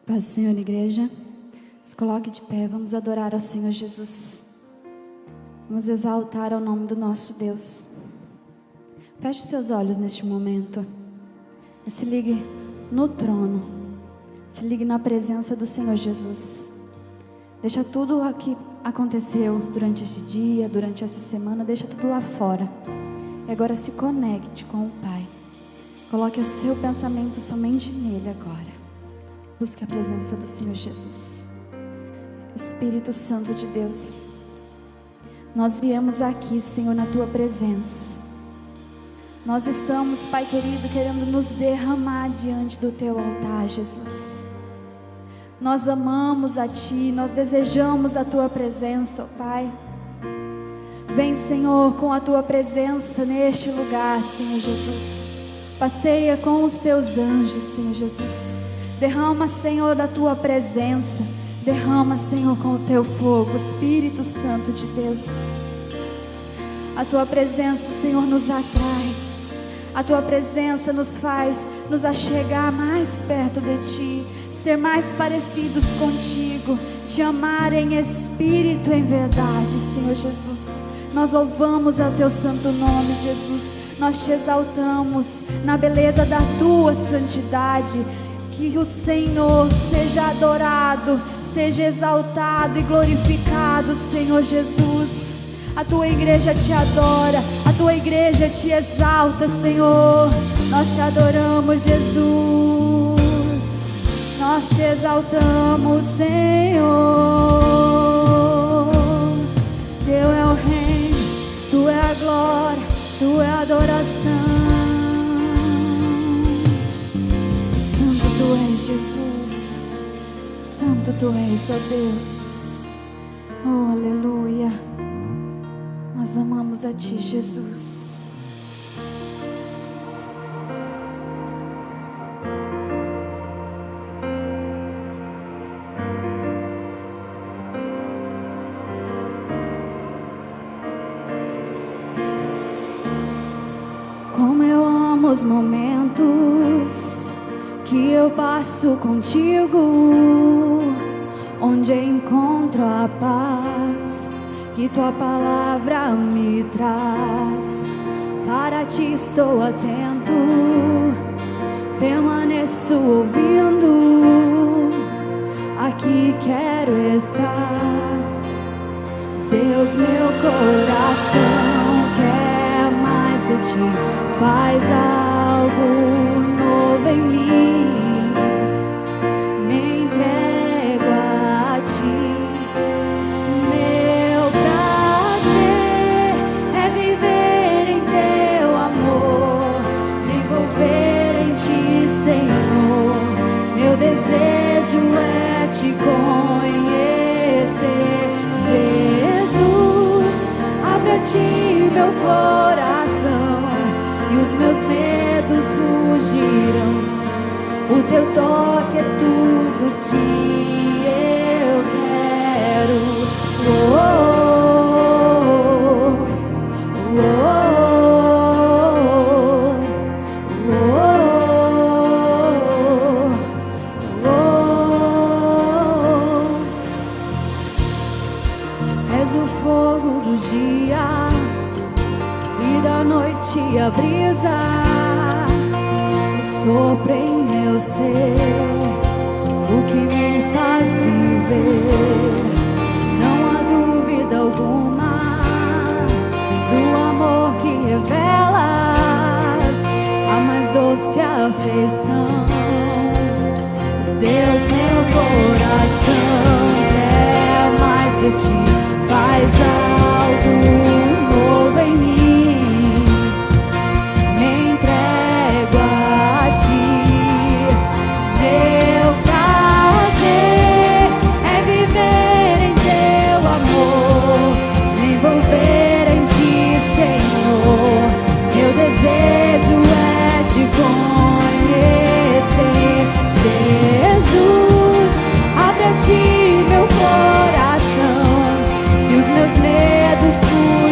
Paz do Senhor, igreja. Se coloque de pé, vamos adorar ao Senhor Jesus. Vamos exaltar ao nome do nosso Deus. Feche seus olhos neste momento. E se ligue no trono. Se ligue na presença do Senhor Jesus. Deixa tudo o que aconteceu durante este dia, durante essa semana, deixa tudo lá fora. E agora se conecte com o Pai. Coloque o seu pensamento somente nele agora. Busque a presença do Senhor Jesus. Espírito Santo de Deus, nós viemos aqui, Senhor, na Tua presença. Nós estamos, Pai querido, querendo nos derramar diante do Teu altar, Jesus. Nós amamos a Ti, nós desejamos a Tua presença, ó Pai. Vem, Senhor, com a Tua presença neste lugar, Senhor Jesus. Passeia com os Teus anjos, Senhor Jesus. Derrama, Senhor, da Tua presença. Derrama, Senhor, com o Teu fogo, Espírito Santo de Deus. A Tua presença, Senhor, nos atrai. A Tua presença nos faz nos achegar mais perto de Ti, ser mais parecidos contigo, Te amar em espírito e em verdade, Senhor Jesus. Nós louvamos ao Teu santo nome, Jesus. Nós Te exaltamos na beleza da Tua santidade. Que o Senhor seja adorado, seja exaltado e glorificado, Senhor Jesus. A Tua igreja Te adora, a Tua igreja Te exalta, Senhor. Nós Te adoramos, Jesus. Nós Te exaltamos, Senhor. Teu é o reino, Tu é a glória, Tu é a adoração. Tu és Jesus, Santo Tu és, ó Deus. Oh, aleluia. Nós amamos a Ti, Jesus. Como eu amo os momentos que eu passo contigo, onde encontro a paz que Tua palavra me traz. Para Ti estou atento, permaneço ouvindo, aqui quero estar. Deus, meu coração quer mais de Ti, faz algo novo em mim. Me entrego a Ti. Meu prazer é viver em Teu amor, me envolver em Ti, Senhor. Meu desejo é Te conhecer, Jesus. Abre a Ti meu coração e os meus medos fugirão. O Teu toque é tudo que eu quero. Oh, oh, oh, oh, oh. És o fogo do dia e da noite a brisa, o sopro em meu ser, o que me faz viver. Não há dúvida alguma do amor que revelas, a mais doce afeição. Deus, meu coração quer mais de Ti, faz algo novo em mim. Desejo é Te conhecer, Jesus. Abre a Ti meu coração e os meus medos fugirão.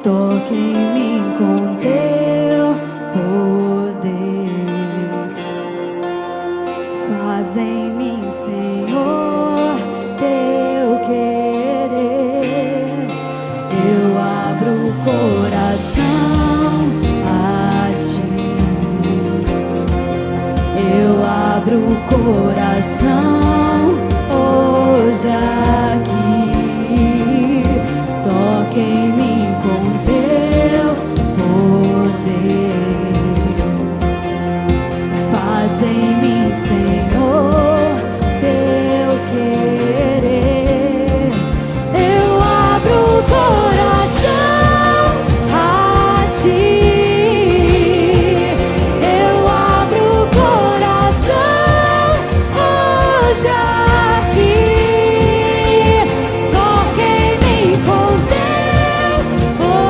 Toque em mim com teu poder. Faz em mim, Senhor, teu querer. Eu abro o coração a ti. Eu abro o coração hoje aqui. Toque em mim com teu poder. Faz em mim, Senhor, teu querer. Eu abro o coração a ti. Eu abro o coração hoje aqui. Toque em mim com teu poder.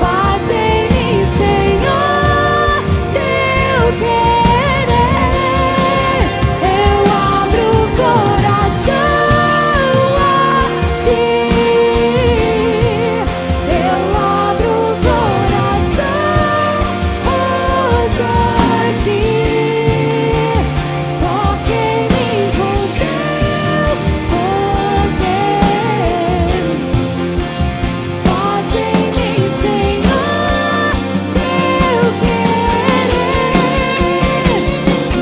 Faz em mim, Senhor, teu querer. Eu abro o coração a ti. Eu abro o coração hoje aqui. Toque em mim com teu poder. Faz em mim, Senhor, teu querer.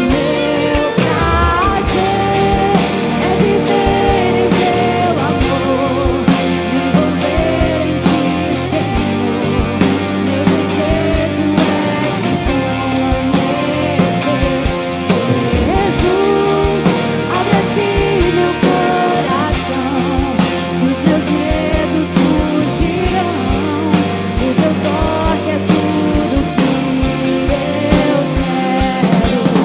Meu prazer é viver em teu amor, me envolver em ti, Senhor. Meu desejo é te conhecer. Jesus, abre a ti meu coração, os meus medos fugirão. O teu toque é tudo que eu quero. Eu abro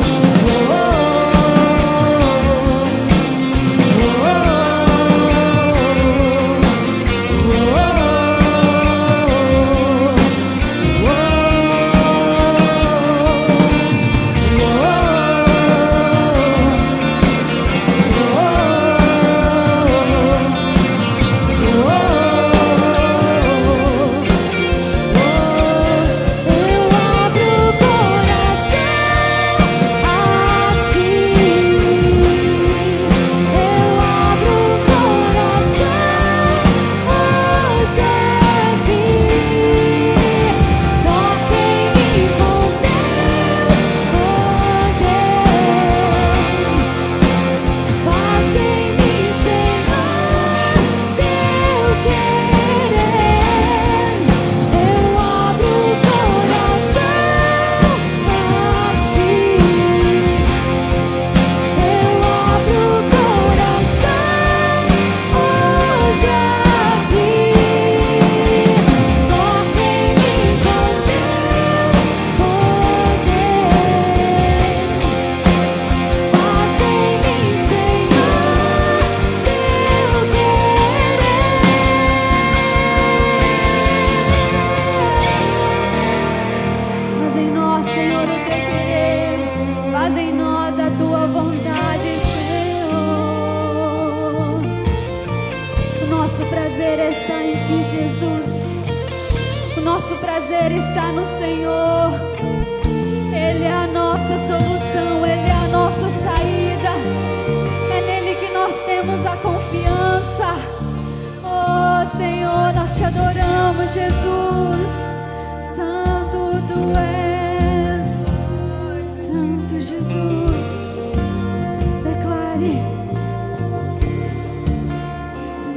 o coração a ti. Eu abro o coração hoje aqui. Toque em mim com teu poder. Faz em mim, Senhor, teu querer. Eu abro o coração a ti. Eu abro o coração hoje aqui. Toque em mim com teu poder. Faz em mim, Senhor, teu querer. Faz em nós, Senhor, o teu querer. Faz em nós a tua vontade, Senhor. O nosso prazer está em ti, Jesus. O nosso prazer está no Senhor. Ele é a nossa solução, Ele é a nossa saída. É nele que nós temos a confiança. Oh, Senhor, nós te adoramos, Jesus. Santo tu és, Santo Jesus. Declare: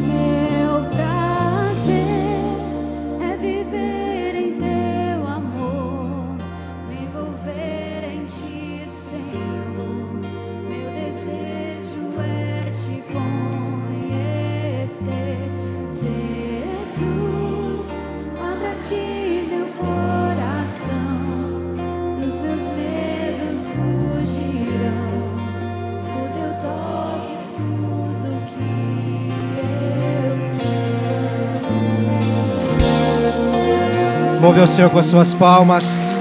meu prazer é viver em teu amor, me envolver em ti, Senhor. Meu desejo é te conhecer. Jesus, abra a ti meu coração, os meus medos fugirão. O teu toque é tudo que eu quero. Louve ao Senhor com as suas palmas.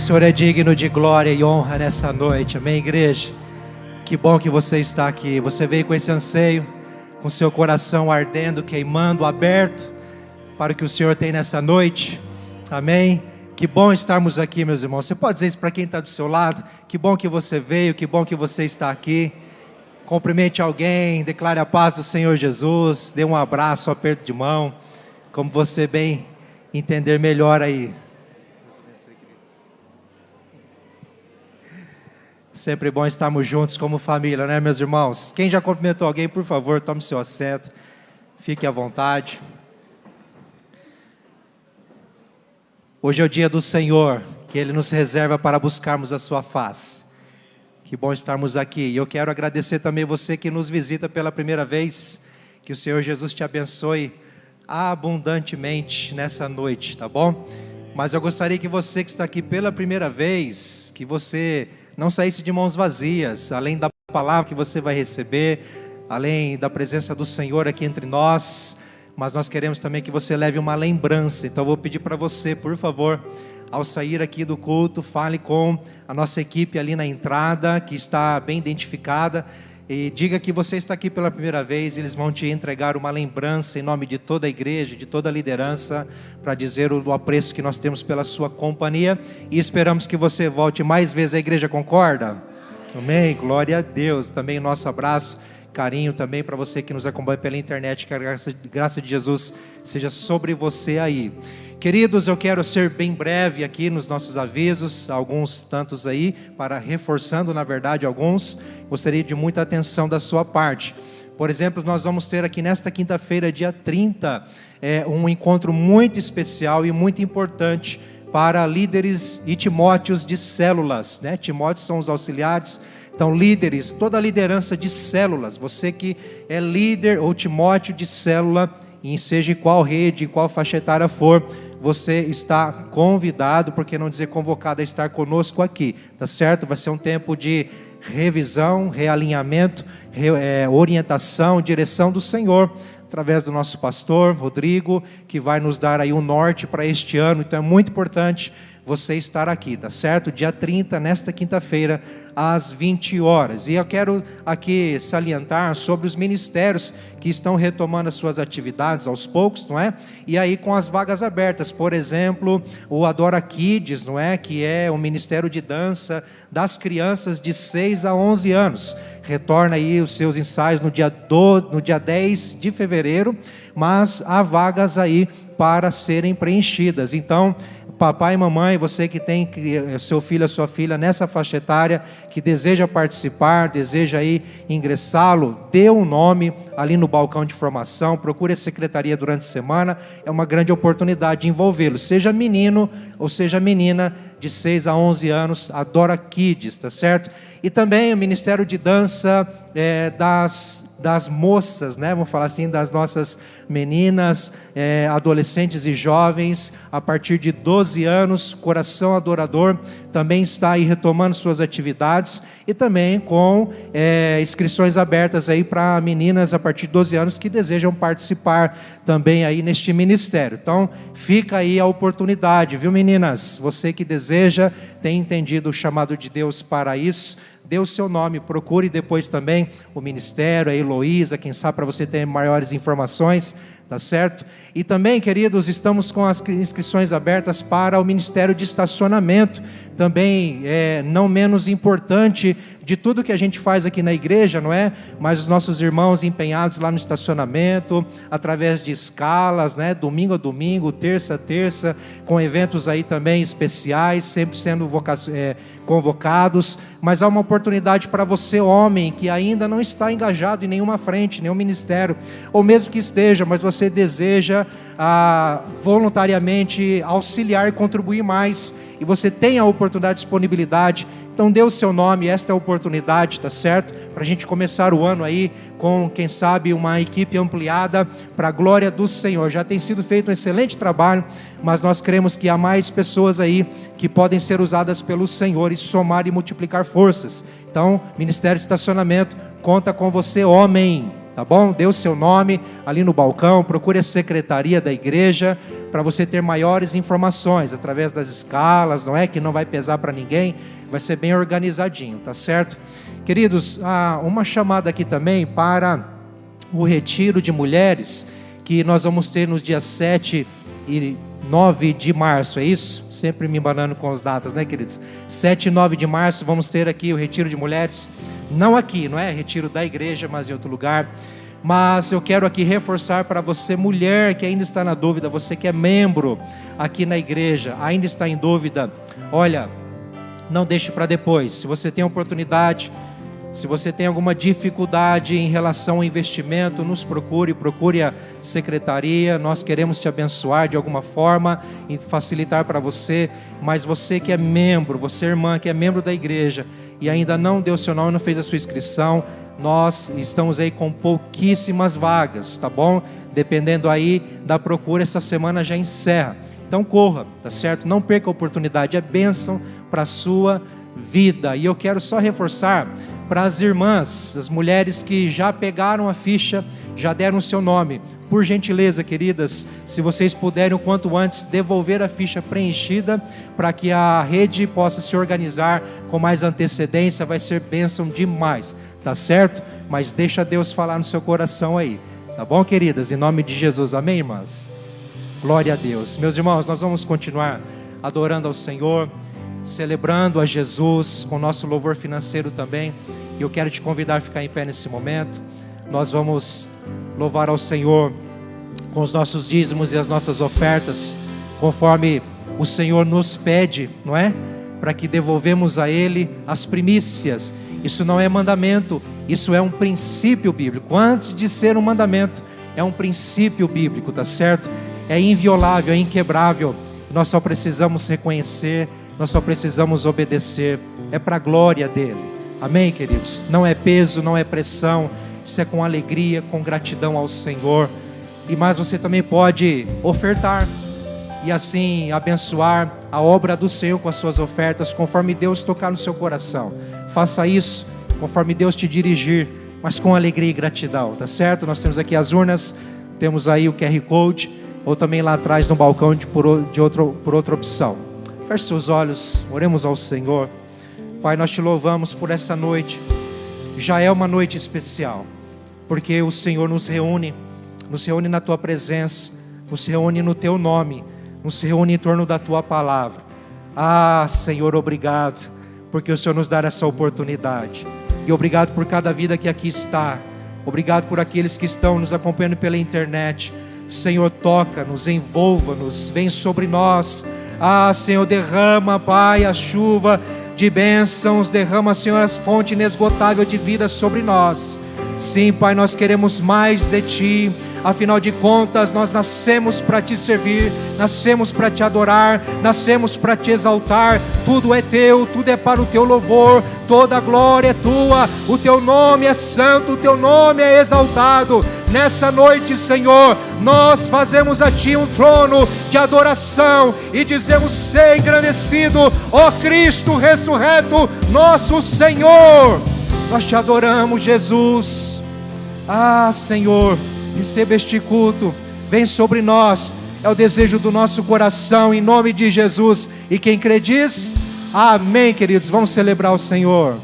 Senhor é digno de glória e honra nessa noite, amém, igreja? Que bom que você está aqui. Você veio com esse anseio, com seu coração ardendo, queimando, aberto para o que o Senhor tem nessa noite, amém? Que bom estarmos aqui, meus irmãos. Você pode dizer isso para quem está do seu lado? Que bom que você veio, que bom que você está aqui. Cumprimente alguém, declare a paz do Senhor Jesus, dê um abraço, um aperto de mão, como você bem entender melhor aí. Sempre bom estarmos juntos como família, né, meus irmãos? Quem já cumprimentou alguém, por favor, tome seu assento, fique à vontade. Hoje é o dia do Senhor, que Ele nos reserva para buscarmos a sua face. Que bom estarmos aqui. E eu quero agradecer também você que nos visita pela primeira vez. Que o Senhor Jesus te abençoe abundantemente nessa noite, tá bom? Mas eu gostaria que você que está aqui pela primeira vez, que você não saísse de mãos vazias, além da palavra que você vai receber, além da presença do Senhor aqui entre nós, mas nós queremos também que você leve uma lembrança. Então eu vou pedir para você, por favor, ao sair aqui do culto, fale com a nossa equipe ali na entrada, que está bem identificada, e diga que você está aqui pela primeira vez. Eles vão te entregar uma lembrança em nome de toda a igreja, de toda a liderança, para dizer o apreço que nós temos pela sua companhia, e esperamos que você volte mais vezes. A igreja concorda? Amém, glória a Deus. Também nosso abraço, carinho também para você que nos acompanha pela internet, que a graça de Jesus seja sobre você aí. Queridos, eu quero ser bem breve aqui nos nossos avisos, alguns tantos aí, para reforçando na verdade alguns, gostaria de muita atenção da sua parte. Por exemplo, nós vamos ter aqui nesta quinta-feira, dia 30, um encontro muito especial e muito importante para líderes e timóteos de células, né? Timóteos são os auxiliares, então líderes, toda a liderança de células, você que é líder ou timóteo de célula, em seja em qual rede, em qual faixa etária for, você está convidado, por que não dizer convocado, a estar conosco aqui, tá certo? Vai ser um tempo de revisão, realinhamento, orientação, direção do Senhor, através do nosso pastor Rodrigo, que vai nos dar aí um norte para este ano. Então é muito importante você estar aqui, tá certo? Dia 30, nesta quinta-feira, às 20 horas. E eu quero aqui salientar sobre os ministérios que estão retomando as suas atividades aos poucos, não é? E aí com as vagas abertas, por exemplo, o Adora Kids, não é? Que é o ministério de dança das crianças de 6 a 11 anos. Retorna aí os seus ensaios no dia 10 de fevereiro, mas há vagas aí para serem preenchidas. Então, papai e mamãe, você que tem seu filho, a sua filha nessa faixa etária, que deseja participar, deseja aí ingressá-lo, dê um nome ali no balcão de formação, procure a secretaria durante a semana, é uma grande oportunidade de envolvê-lo, seja menino ou seja menina de 6 a 11 anos, Adora Kids, tá certo? E também o Ministério de Dança das moças, né? Vamos falar assim, das nossas meninas, adolescentes e jovens, a partir de 12 anos, Coração Adorador também está aí retomando suas atividades, e também com inscrições abertas aí para meninas a partir de 12 anos que desejam participar também aí neste ministério. Então, fica aí a oportunidade, viu, meninas? Você que deseja, tem entendido o chamado de Deus para isso, dê o seu nome, procure depois também o ministério, a Heloísa, quem sabe, para você ter maiores informações, tá certo? E também, queridos, estamos com as inscrições abertas para o Ministério de Estacionamento, também não menos importante de tudo que a gente faz aqui na igreja, não é? Mas os nossos irmãos empenhados lá no estacionamento, através de escalas, né? Domingo a domingo, terça a terça, com eventos aí também especiais, sempre sendo convocados, mas há uma oportunidade para você, homem, que ainda não está engajado em nenhuma frente, nenhum ministério, ou mesmo que esteja, mas você deseja voluntariamente auxiliar e contribuir mais, e você tem a oportunidade, disponibilidade, então dê o seu nome, esta é a oportunidade, tá certo? Para a gente começar o ano aí com, quem sabe, uma equipe ampliada para a glória do Senhor. Já tem sido feito um excelente trabalho, mas nós cremos que há mais pessoas aí que podem ser usadas pelo Senhor e somar e multiplicar forças. Então, Ministério de Estacionamento conta com você, homem. tá bom? Dê o seu nome ali no balcão, procure a secretaria da igreja para você ter maiores informações através das escalas, não é? Que não vai pesar para ninguém, vai ser bem organizadinho, tá certo? Queridos, uma chamada aqui também para o retiro de mulheres que nós vamos ter nos dias 7 e 9 de março, é isso? Sempre me embanando com as datas, né, queridos? 7 e 9 de março vamos ter aqui o retiro de mulheres, não aqui, não é retiro da igreja, mas em outro lugar. Mas eu quero aqui reforçar para você, mulher que ainda está na dúvida, você que é membro aqui na igreja, ainda está em dúvida, olha, não deixe para depois. Se você tem oportunidade, se você tem alguma dificuldade em relação ao investimento, nos procure a secretaria. Nós queremos te abençoar de alguma forma e facilitar para você. Mas você que é membro, você irmã que é membro da igreja e ainda não deu seu nome, não fez a sua inscrição, nós estamos aí com pouquíssimas vagas, tá bom? Dependendo aí da procura, essa semana já encerra. Então corra, tá certo? Não perca a oportunidade, é bênção para a sua vida. E eu quero só reforçar para as irmãs, as mulheres que já pegaram a ficha, já deram o seu nome. Por gentileza, queridas, se vocês puderem o quanto antes devolver a ficha preenchida, para que a rede possa se organizar com mais antecedência, vai ser bênção demais, tá certo? Mas deixa Deus falar no seu coração aí, tá bom, queridas? Em nome de Jesus, amém, irmãs? Glória a Deus. Meus irmãos, nós vamos continuar adorando ao Senhor, celebrando a Jesus com nosso louvor financeiro também. E eu quero te convidar a ficar em pé nesse momento. Nós vamos louvar ao Senhor com os nossos dízimos e as nossas ofertas, conforme o Senhor nos pede, não é? Para que devolvemos a Ele as primícias. Isso não é mandamento, isso é um princípio bíblico. Antes de ser um mandamento, é um princípio bíblico, tá certo? É inviolável, é inquebrável. Nós só precisamos reconhecer, nós só precisamos obedecer. É para a glória dele. Amém, queridos? Não é peso, não é pressão. Isso é com alegria, com gratidão ao Senhor. E mais, você também pode ofertar e assim abençoar a obra do Senhor com as suas ofertas, conforme Deus tocar no seu coração. Faça isso conforme Deus te dirigir, mas com alegria e gratidão, tá certo? Nós temos aqui as urnas, temos aí o QR Code, ou também lá atrás no balcão por outra opção. Feche seus olhos, oremos ao Senhor. Pai, nós te louvamos por essa noite. Já é uma noite especial, porque o Senhor nos reúne na tua presença, nos reúne no teu nome, nos reúne em torno da tua palavra. Ah, Senhor, obrigado, porque o Senhor nos dá essa oportunidade. E obrigado por cada vida que aqui está. Obrigado por aqueles que estão nos acompanhando pela internet. Senhor, toca-nos, envolva-nos, vem sobre nós. Ah, Senhor, derrama, Pai, a chuva de bênçãos, derrama, Senhor, as fontes inesgotáveis de vida sobre nós. Sim, Pai, nós queremos mais de Ti. Afinal de contas, nós nascemos para Te servir, nascemos para Te adorar, nascemos para Te exaltar. Tudo é Teu, tudo é para o Teu louvor, toda a glória é Tua. O Teu nome é santo, o Teu nome é exaltado. Nessa noite, Senhor, nós fazemos a Ti um trono de adoração e dizemos: ser engrandecido, ó Cristo ressurreto, nosso Senhor. Nós Te adoramos, Jesus. Ah, Senhor, receba este culto, vem sobre nós, é o desejo do nosso coração, em nome de Jesus. E quem crê diz amém, queridos. Vamos celebrar o Senhor.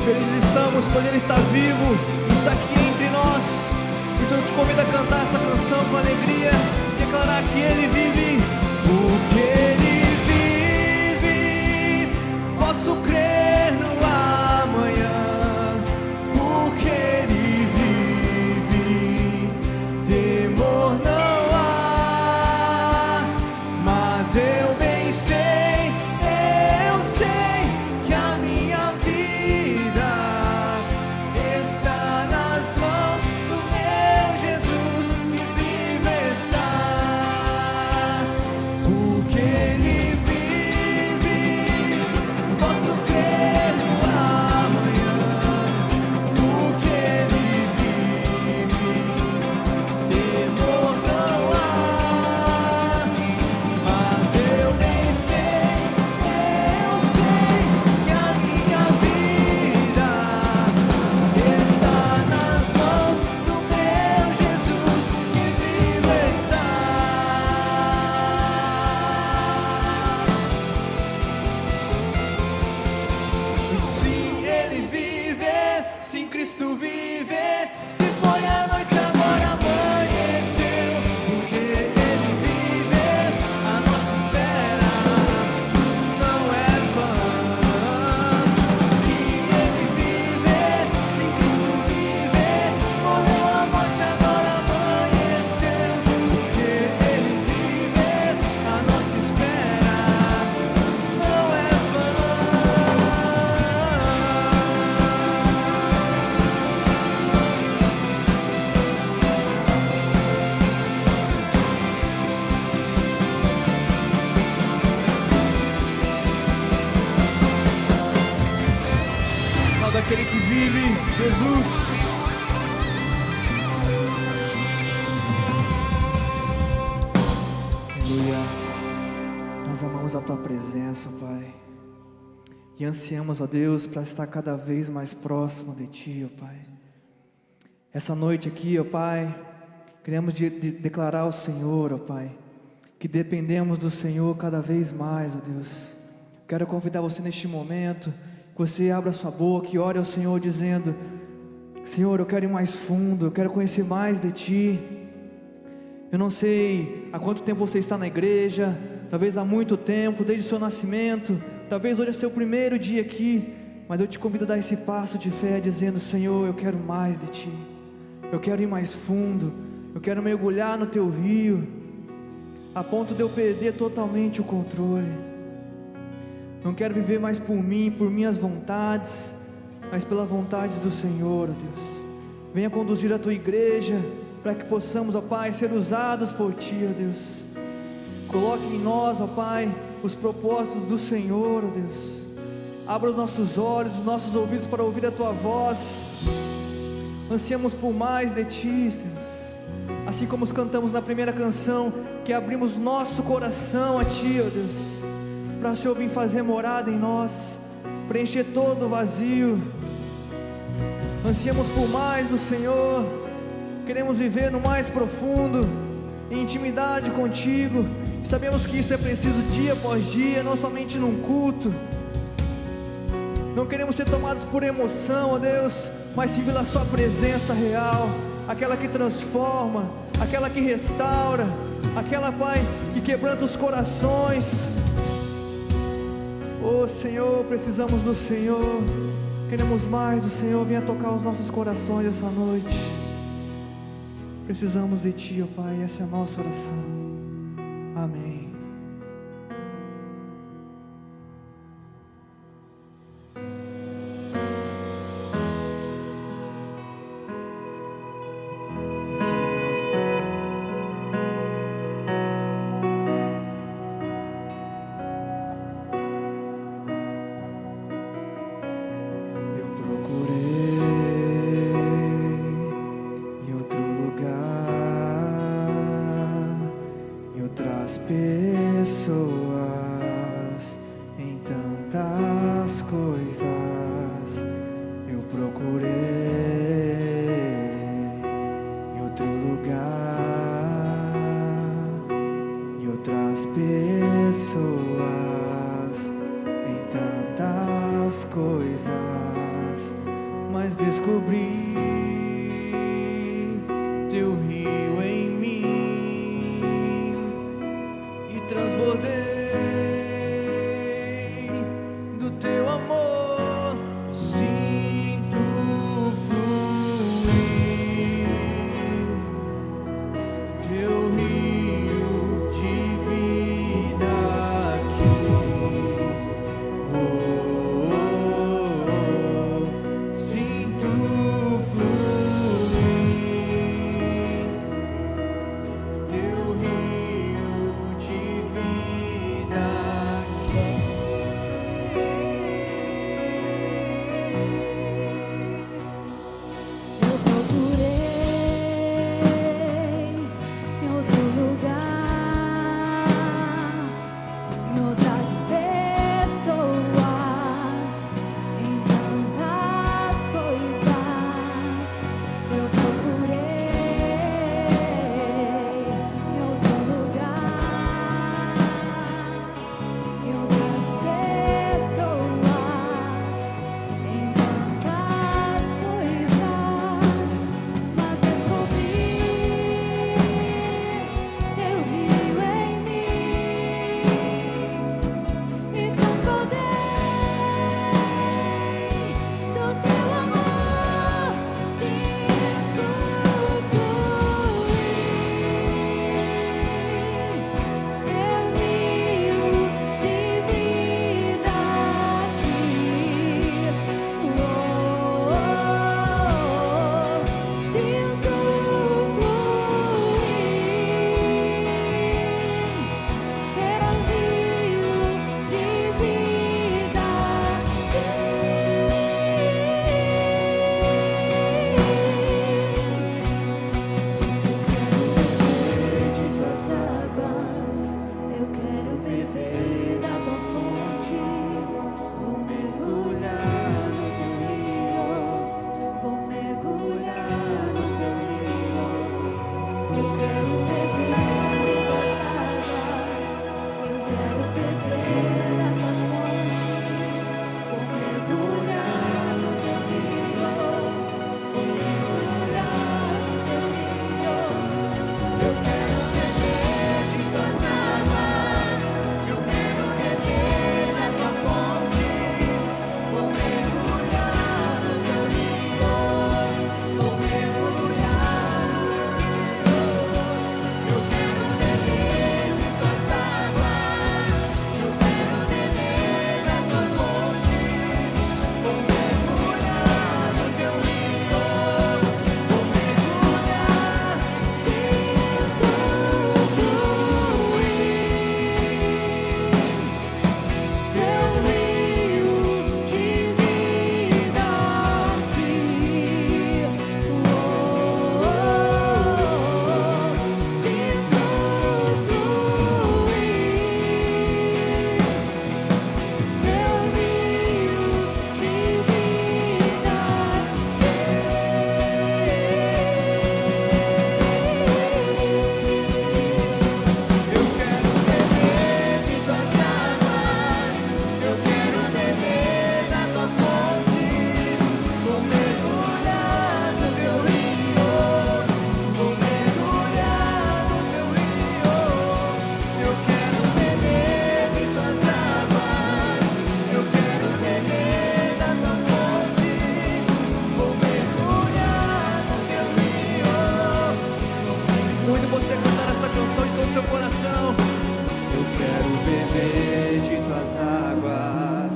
Felizes estamos por Ele estar vivo, está aqui entre nós. Então eu te convido a cantar essa canção com alegria, declarar que Ele vive. Porque Ele vive, posso crer no amanhã. Porque Ele vive, temor não há. Mas eu bem sei, eu sei que a minha vida está nas mãos do meu Jesus, que vive está. Porque Ele vive, posso crer no amanhã. Porque Ele vive, temor não há. Mas eu bem sei que a minha vida está nas mãos do meu Jesus, que vivo está. E sim, Ele vive, sim, Cristo vive. Se foi a noite, agora amanheceu. Porque Ele vive, a nossa espera não é vã. Sim, Ele vive, sim, Cristo vive. Morreu a morte, agora amanheceu. Porque Ele vive, a nossa espera não é vã. Fala daquele que vive, Jesus. Aleluia. Nós amamos a Tua presença, Pai. E ansiamos, ó Deus, para estar cada vez mais próximo de Ti, ó Pai. Essa noite aqui, ó Pai, queremos declarar ao Senhor, ó Pai, que dependemos do Senhor cada vez mais, ó Deus. Quero convidar você neste momento, que você abra sua boca e ore ao Senhor dizendo: Senhor, eu quero ir mais fundo, eu quero conhecer mais de Ti. Eu não sei há quanto tempo você está na igreja, talvez há muito tempo, desde o seu nascimento, talvez hoje é seu primeiro dia aqui, mas eu te convido a dar esse passo de fé dizendo: Senhor, eu quero mais de Ti, eu quero ir mais fundo, eu quero mergulhar no Teu rio, a ponto de eu perder totalmente o controle. Não quero viver mais por mim, por minhas vontades, mas pela vontade do Senhor, ó Deus. Venha conduzir a Tua igreja, para que possamos, ó Pai, ser usados por Ti, ó Deus. Coloque em nós, ó Pai, os propósitos do Senhor, ó Deus. Abra os nossos olhos, os nossos ouvidos para ouvir a Tua voz. Ansiamos por mais de Ti, Deus. Assim como cantamos na primeira canção, que abrimos nosso coração a Ti, ó Deus, para o Senhor vir fazer morada em nós, preencher todo o vazio. Ansiamos por mais do Senhor, queremos viver no mais profundo, em intimidade contigo. Sabemos que isso é preciso dia após dia, não somente num culto. Não queremos ser tomados por emoção, ó Deus, mas sim pela Sua presença real, aquela que transforma, aquela que restaura, aquela, Pai, que quebranta os corações. Oh Senhor, precisamos do Senhor, queremos mais do Senhor. Venha tocar os nossos corações essa noite. Precisamos de Ti, ó Pai, essa é a nossa oração. Amém. mais descobri teu rio em mim e transbordei do teu amor, sinto fluir teu rio de vida aqui. Sinto fluir teu rio de vida aqui. Eu procurei em outro lugar, em outras pessoas, em tantas coisas. Eu procurei em outro lugar, em outras pessoas, em tantas coisas, mas descobri teu rio em mim e transbordei do teu amor, sinto fluir teu rio de vida aqui. Sinto eu quero beber da tua fonte, vou mergulhar no teu rio, vou mergulhar no teu rio. Eu quero beber de tuas águas, eu quero beber da tua fonte, vou mergulhar no teu rio, vou mergulhar no teu rio. Eu quero beber de tuas águas, eu quero beber da tua fonte, vou mergulhar no teu rio, vou mergulhar no teu rio. Eu quero beber de tuas águas, eu quero beber da tua fonte, vou mergulhar no teu rio, vou mergulhar. Sinto fluir teu rio de vida aqui. Sinto fluir teu rio de vida Eu quero beber de tuas águas, eu quero beber da tua fonte, vou mergulhar no teu rio, vou mergulhar no teu rio. Eu quero beber de tuas águas, eu quero beber da tua fonte, vou mergulhar no teu rio. Muito você cantar essa canção em todo o seu coração. Eu quero beber de tuas águas,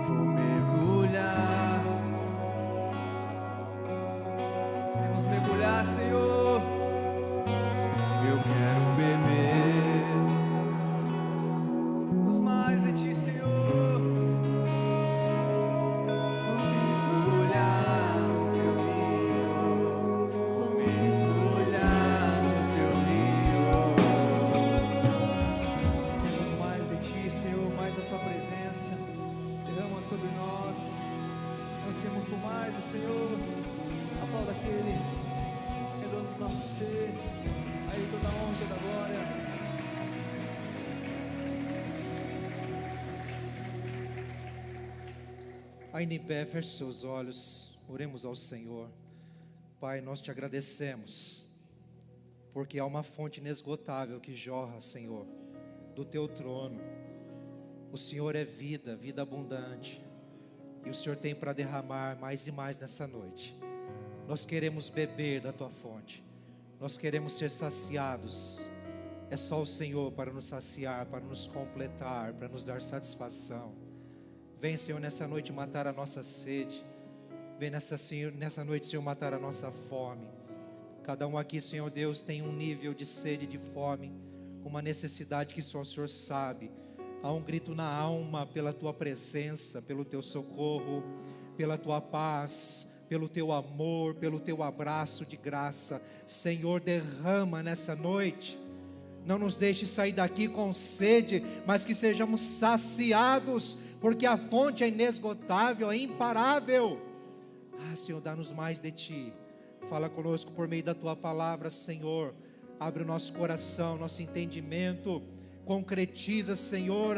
vou mergulhar. Queremos mergulhar, Senhor. Eu quero beber os mais de ti, Senhor. Vou mergulhar no teu rio, vou mergulhar no teu rio. Queremos mais de ti, Senhor, mais da sua presença. Derrama sobre nós. Ansiamos por mais do Senhor. Aplauda aquele que é dono do nosso ser. A Ele toda a honra, toda a glória. Ainda em pé, feche seus olhos, oremos ao Senhor. Pai, nós te agradecemos, porque há uma fonte inesgotável que jorra, Senhor, do teu trono. O Senhor é vida, vida abundante, e o Senhor tem para derramar mais e mais nessa noite. Nós queremos beber da tua fonte, nós queremos ser saciados. É só o Senhor para nos saciar, para nos completar, para nos dar satisfação. Vem, Senhor, nessa noite matar a nossa sede. Vem nessa noite, Senhor, matar a nossa fome. Cada um aqui, Senhor Deus, tem um nível de sede e de fome, uma necessidade que só o Senhor sabe. Há um grito na alma pela tua presença, pelo teu socorro, pela tua paz, pelo teu amor, pelo teu abraço de graça. Senhor, derrama nessa noite. Não nos deixe sair daqui com sede, mas que sejamos saciados, porque a fonte é inesgotável, é imparável. Senhor, dá-nos mais de Ti. Fala conosco por meio da Tua palavra, Senhor. Abre o nosso coração, nosso entendimento. Concretiza, Senhor,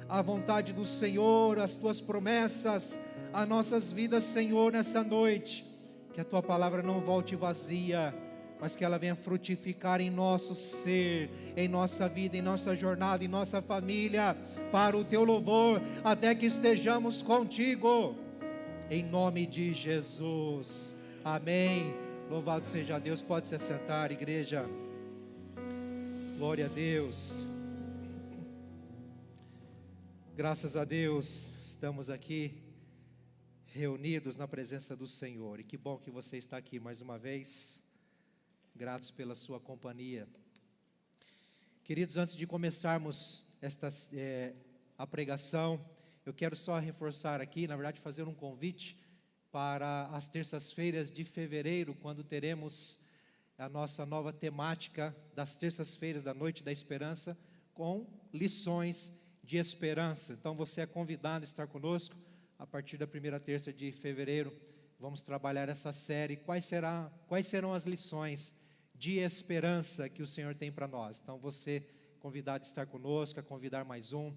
a vontade do Senhor, as Tuas promessas, as nossas vidas, Senhor, nessa noite. Que a Tua palavra não volte vazia, mas que ela venha frutificar em nosso ser, em nossa vida, em nossa jornada, em nossa família, para o Teu louvor, até que estejamos contigo, em nome de Jesus, amém. Louvado seja Deus. Pode se assentar, igreja. Glória a Deus. Graças a Deus, estamos aqui reunidos na presença do Senhor, e que bom que você está aqui mais uma vez. Gratos pela sua companhia. Queridos, antes de começarmos a pregação, eu quero só reforçar aqui, na verdade fazer um convite para as terças-feiras de fevereiro, quando teremos a nossa nova temática das terças-feiras da Noite da Esperança, com lições de esperança. Então você é convidado a estar conosco a partir da primeira terça de fevereiro. Vamos trabalhar essa série. Quais serão as lições de esperança que o Senhor tem para nós? Então você convidado a estar conosco, a convidar mais um,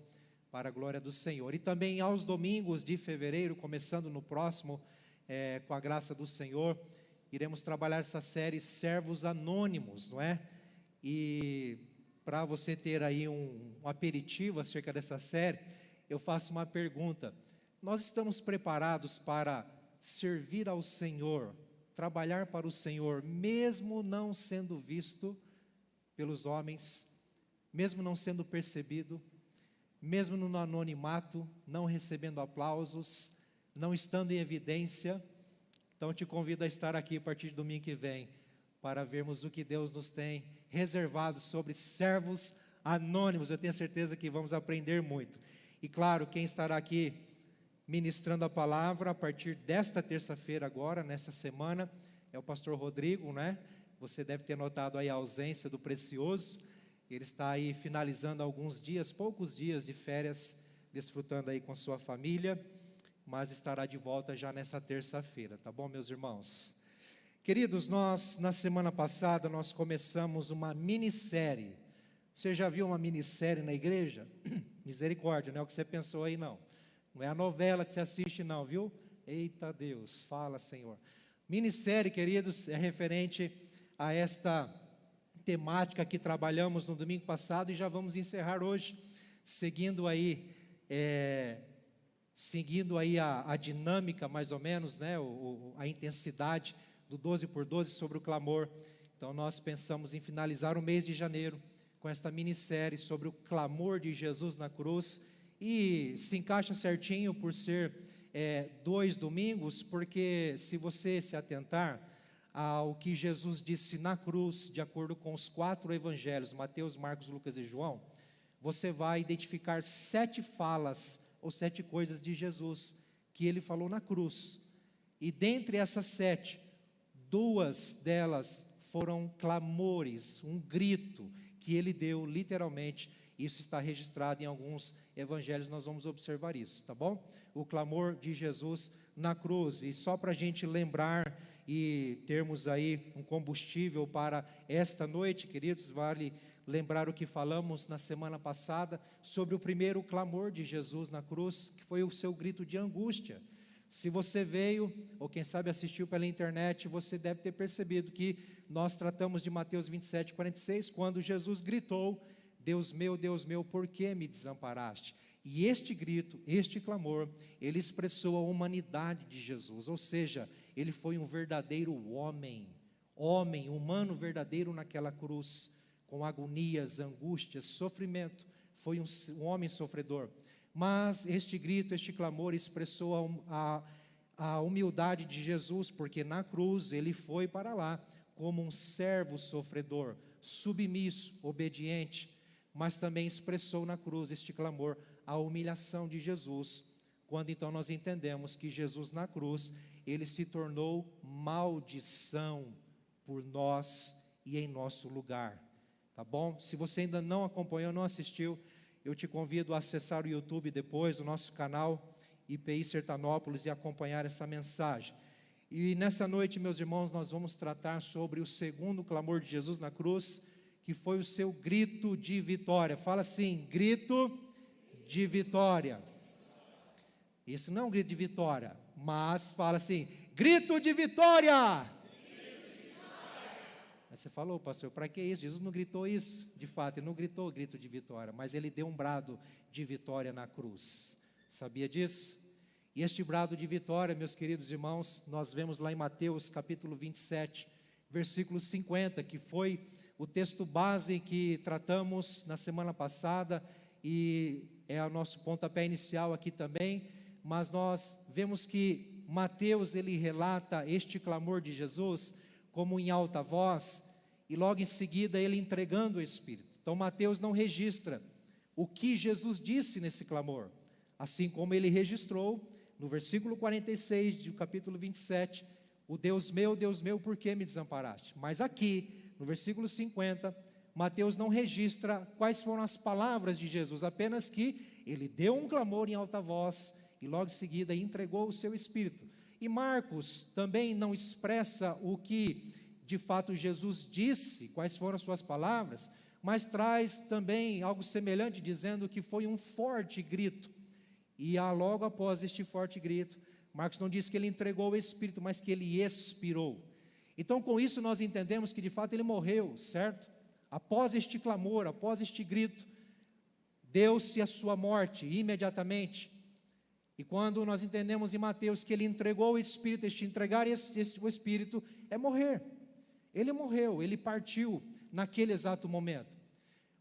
para a glória do Senhor. E também aos domingos de fevereiro, começando no próximo, com a graça do Senhor, iremos trabalhar essa série Servos Anônimos, não é? E para você ter aí um aperitivo acerca dessa série, eu faço uma pergunta: nós estamos preparados para servir ao Senhor, trabalhar para o Senhor, mesmo não sendo visto pelos homens, mesmo não sendo percebido, mesmo no anonimato, não recebendo aplausos, não estando em evidência? Então te convido a estar aqui a partir de domingo que vem, para vermos o que Deus nos tem reservado sobre servos anônimos. Eu tenho certeza que vamos aprender muito. E claro, quem estará aqui ministrando a palavra a partir desta terça-feira agora, nessa semana, é o pastor Rodrigo, né? Você deve ter notado aí a ausência do Precioso. Ele está aí finalizando alguns dias, poucos dias de férias, desfrutando aí com sua família, mas estará de volta já nessa terça-feira, tá bom, meus irmãos? Queridos, nós na semana passada nós começamos uma minissérie. Você já viu uma minissérie na igreja? Misericórdia, não é o que você pensou aí não. Não é a novela que você assiste não, viu? Eita Deus, fala Senhor. Minissérie, queridos, é referente a esta temática que trabalhamos no domingo passado e já vamos encerrar hoje, seguindo aí a dinâmica mais ou menos, né? A intensidade do 12 por 12 sobre o clamor. Então nós pensamos em finalizar o mês de janeiro com esta minissérie sobre o clamor de Jesus na cruz. E se encaixa certinho por ser 2 domingos, porque se você se atentar ao que Jesus disse na cruz, de acordo com os 4 evangelhos, Mateus, Marcos, Lucas e João, você vai identificar 7 falas ou 7 coisas de Jesus que ele falou na cruz. E dentre essas 7, 2 delas foram clamores, um grito que ele deu literalmente. Isso está registrado em alguns evangelhos, nós vamos observar isso, tá bom? O clamor de Jesus na cruz. E só para a gente lembrar e termos aí um combustível para esta noite, queridos, vale lembrar o que falamos na semana passada sobre o primeiro clamor de Jesus na cruz, que foi o seu grito de angústia. Se você veio, ou quem sabe assistiu pela internet, você deve ter percebido que nós tratamos de Mateus 27, 46, quando Jesus gritou: Deus meu, por que me desamparaste? E este grito, este clamor, ele expressou a humanidade de Jesus, ou seja, ele foi um verdadeiro homem, humano verdadeiro naquela cruz, com agonias, angústias, sofrimento, foi um homem sofredor. Mas este grito, este clamor expressou a humildade de Jesus, porque na cruz ele foi para lá como um servo sofredor, submisso, obediente, mas também expressou na cruz este clamor, a humilhação de Jesus, quando então nós entendemos que Jesus na cruz, ele se tornou maldição por nós e em nosso lugar, tá bom? Se você ainda não acompanhou, não assistiu, eu te convido a acessar o YouTube depois, o nosso canal IPI Sertanópolis, e acompanhar essa mensagem. E nessa noite, meus irmãos, nós vamos tratar sobre o segundo clamor de Jesus na cruz, que foi o seu grito de vitória. Fala assim: grito de vitória. Isso não é um grito de vitória, mas fala assim: grito de vitória. Aí você falou, pastor, para que isso? Jesus não gritou isso. De fato, ele não gritou o grito de vitória, mas ele deu um brado de vitória na cruz. Sabia disso? E este brado de vitória, meus queridos irmãos, nós vemos lá em Mateus capítulo 27, versículo 50, que foi o texto base que tratamos na semana passada, e é o nosso pontapé inicial aqui também, mas nós vemos que Mateus, ele relata este clamor de Jesus como em alta voz, e logo em seguida ele entregando o Espírito. Então Mateus não registra o que Jesus disse nesse clamor, assim como ele registrou no versículo 46 do capítulo 27, o Deus meu, por que me desamparaste? Mas aqui, no versículo 50, Mateus não registra quais foram as palavras de Jesus, apenas que ele deu um clamor em alta voz e logo em seguida entregou o seu Espírito. E Marcos também não expressa o que de fato Jesus disse, quais foram as suas palavras, mas traz também algo semelhante, dizendo que foi um forte grito. E logo após este forte grito, Marcos não diz que ele entregou o Espírito, mas que ele expirou. Então com isso nós entendemos que de fato ele morreu, certo? Após este clamor, após este grito, deu-se a sua morte imediatamente. E quando nós entendemos em Mateus que ele entregou o Espírito, este entregar o Espírito é morrer. Ele morreu, ele partiu naquele exato momento.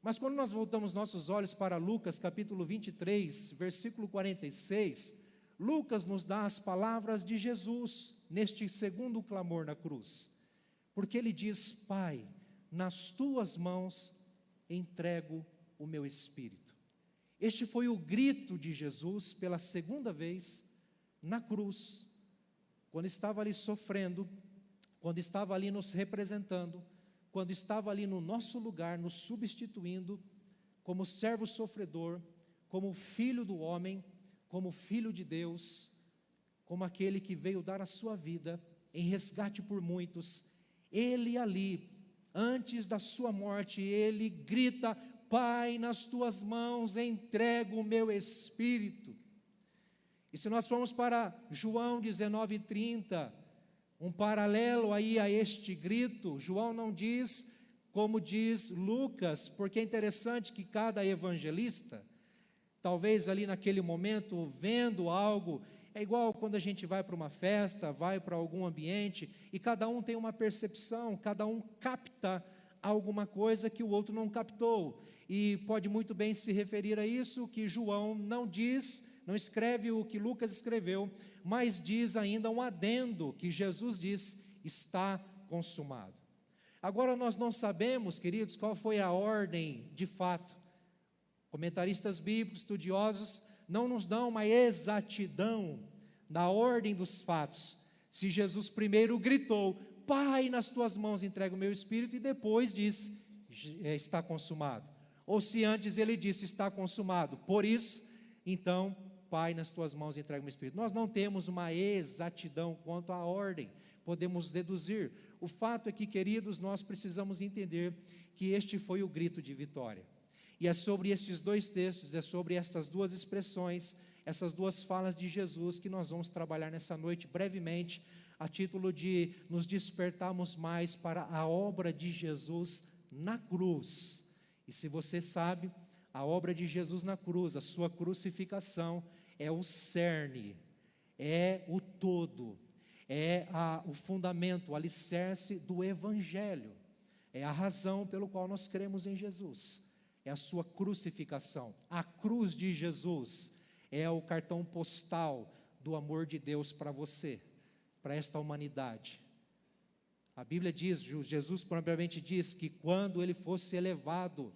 Mas quando nós voltamos nossos olhos para Lucas capítulo 23, versículo 46, Lucas nos dá as palavras de Jesus neste segundo clamor na cruz. Porque ele diz: Pai, nas tuas mãos entrego o meu espírito. Este foi o grito de Jesus pela segunda vez na cruz, quando estava ali sofrendo, quando estava ali nos representando, quando estava ali no nosso lugar, nos substituindo, como servo sofredor, como filho do homem, como filho de Deus, como aquele que veio dar a sua vida em resgate por muitos. Ele ali, antes da sua morte, ele grita: Pai, nas tuas mãos entrego o meu espírito. E se nós formos para João 19:30, um paralelo aí a este grito, João não diz como diz Lucas, porque é interessante que cada evangelista, talvez ali naquele momento, vendo algo, é igual quando a gente vai para uma festa, vai para algum ambiente, e cada um tem uma percepção, cada um capta alguma coisa que o outro não captou, e pode muito bem se referir a isso, que João não diz, não escreve o que Lucas escreveu, mas diz ainda um adendo, que Jesus diz: está consumado. Agora nós não sabemos, queridos, qual foi a ordem de fato. Comentaristas bíblicos, estudiosos, não nos dão uma exatidão da ordem dos fatos. Se Jesus primeiro gritou: Pai, nas tuas mãos entrego o meu espírito, e depois disse: está consumado. Ou se antes ele disse: está consumado, por isso, então, Pai, nas tuas mãos entrego o meu espírito. Nós não temos uma exatidão quanto à ordem, podemos deduzir. O fato é que, queridos, nós precisamos entender que este foi o grito de vitória. E é sobre estes dois textos, é sobre estas duas expressões, essas duas falas de Jesus que nós vamos trabalhar nessa noite brevemente, a título de nos despertarmos mais para a obra de Jesus na cruz. E se você sabe, a obra de Jesus na cruz, a sua crucificação, é o cerne, é o todo, é o fundamento, o alicerce do Evangelho, é a razão pelo qual nós cremos em Jesus, é a sua crucificação. A cruz de Jesus é o cartão postal do amor de Deus para você, para esta humanidade. A Bíblia diz, Jesus propriamente diz que quando ele fosse elevado,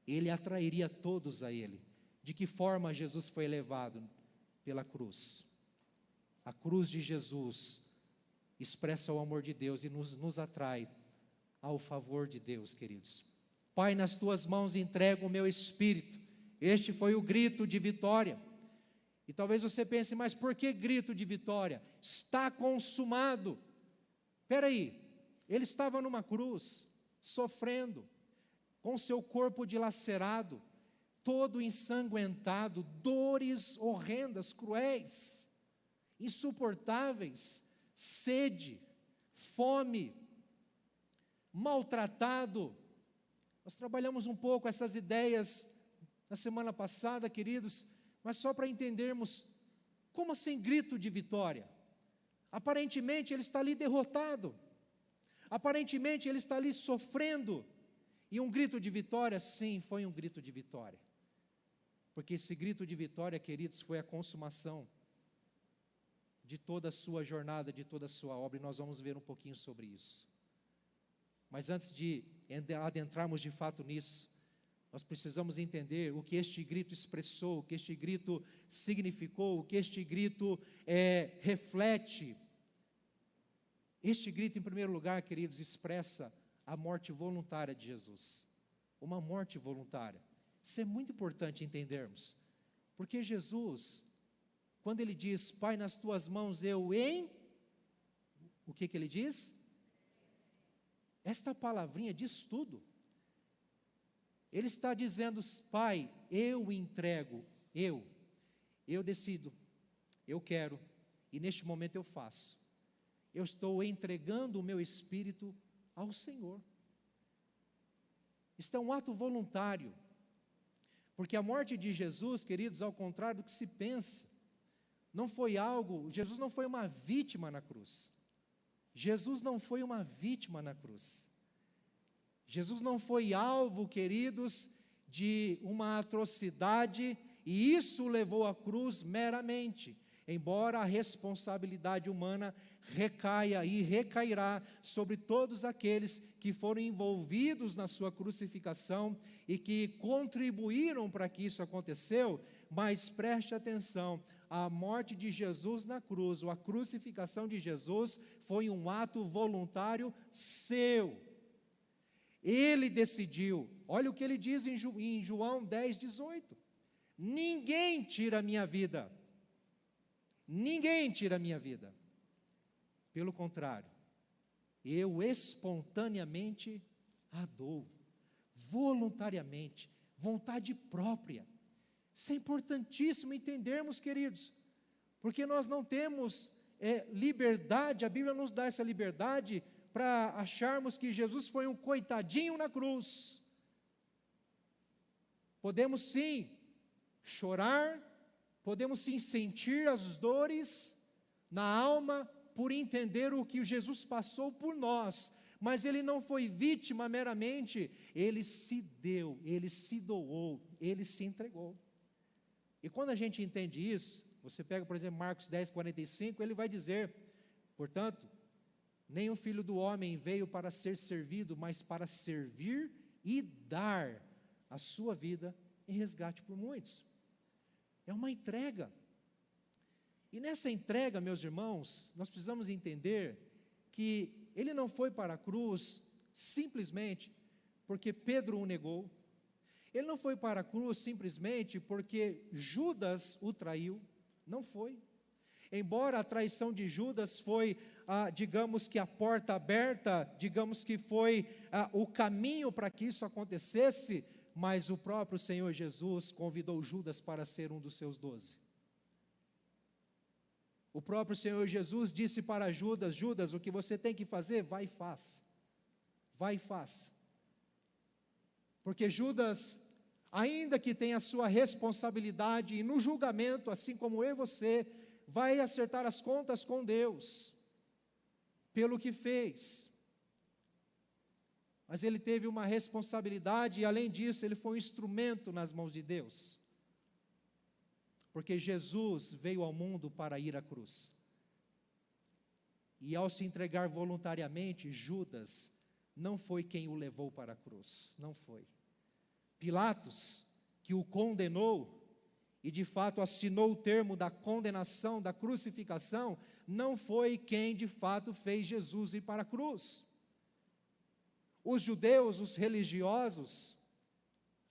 ele atrairia todos a ele. De que forma Jesus foi elevado? Pela cruz. A cruz de Jesus expressa o amor de Deus e nos atrai ao favor de Deus, queridos. Pai, nas tuas mãos entrego o meu espírito. Este foi o grito de vitória. E talvez você pense, mas por que grito de vitória? Está consumado. Espera aí, ele estava numa cruz, sofrendo, com seu corpo dilacerado, todo ensanguentado, dores horrendas, cruéis, insuportáveis, sede, fome, maltratado. Nós trabalhamos um pouco essas ideias na semana passada, queridos, mas só para entendermos, como assim grito de vitória? Aparentemente ele está ali derrotado, aparentemente ele está ali sofrendo, e um grito de vitória, sim, foi um grito de vitória, porque esse grito de vitória, queridos, foi a consumação de toda a sua jornada, de toda a sua obra, e nós vamos ver um pouquinho sobre isso. Mas antes de adentrarmos de fato nisso, nós precisamos entender o que este grito expressou, o que este grito significou, o que este grito reflete. Este grito, em primeiro lugar, queridos, expressa a morte voluntária de Jesus. Uma morte voluntária. Isso é muito importante entendermos. Porque Jesus, quando ele diz, Pai, nas tuas mãos eu o que ele diz? Esta palavrinha diz tudo. Ele está dizendo, Pai, eu entrego, eu decido, eu quero, e neste momento eu faço. Eu estou entregando o meu espírito ao Senhor. Isto é um ato voluntário, porque a morte de Jesus, queridos, ao contrário do que se pensa, não foi algo, Jesus não foi uma vítima na cruz. Jesus não foi uma vítima na cruz. Jesus não foi alvo, queridos, de uma atrocidade, e isso o levou à cruz meramente, embora a responsabilidade humana recaia e recairá sobre todos aqueles que foram envolvidos na sua crucificação e que contribuíram para que isso aconteceu. Mas preste atenção, a morte de Jesus na cruz, ou a crucificação de Jesus, foi um ato voluntário seu. Ele decidiu. Olha o que ele diz em João 10:18. Ninguém tira a minha vida. Ninguém tira a minha vida. Pelo contrário, eu espontaneamente a dou, voluntariamente, vontade própria. Isso é importantíssimo entendermos, queridos, porque nós não temos liberdade, a Bíblia nos dá essa liberdade para acharmos que Jesus foi um coitadinho na cruz. Podemos sim chorar, podemos sim sentir as dores na alma por entender o que Jesus passou por nós, mas ele não foi vítima meramente, ele se deu, ele se doou, ele se entregou. E quando a gente entende isso, você pega, por exemplo, Marcos 10:45, ele vai dizer, portanto, nem o Filho do Homem veio para ser servido, mas para servir e dar a sua vida em resgate por muitos. É uma entrega. E nessa entrega, meus irmãos, nós precisamos entender que ele não foi para a cruz simplesmente porque Pedro o negou. Ele não foi para a cruz simplesmente porque Judas o traiu. Não foi. embora a traição de Judas foi, digamos que a porta aberta, digamos que foi o caminho para que isso acontecesse, mas o próprio Senhor Jesus convidou Judas para ser um dos seus 12. O próprio Senhor Jesus disse para Judas: Judas, o que você tem que fazer, vai e faça. Vai e faça. Porque Judas, ainda que tenha a sua responsabilidade, e no julgamento, assim como eu e você, vai acertar as contas com Deus, pelo que fez. Mas ele teve uma responsabilidade, e além disso, ele foi um instrumento nas mãos de Deus. Porque Jesus veio ao mundo para ir à cruz. E ao se entregar voluntariamente, Judas não foi quem o levou para a cruz, não foi. Pilatos, que o condenou, e de fato assinou o termo da condenação, da crucificação, não foi quem de fato fez Jesus ir para a cruz. Os judeus, os religiosos,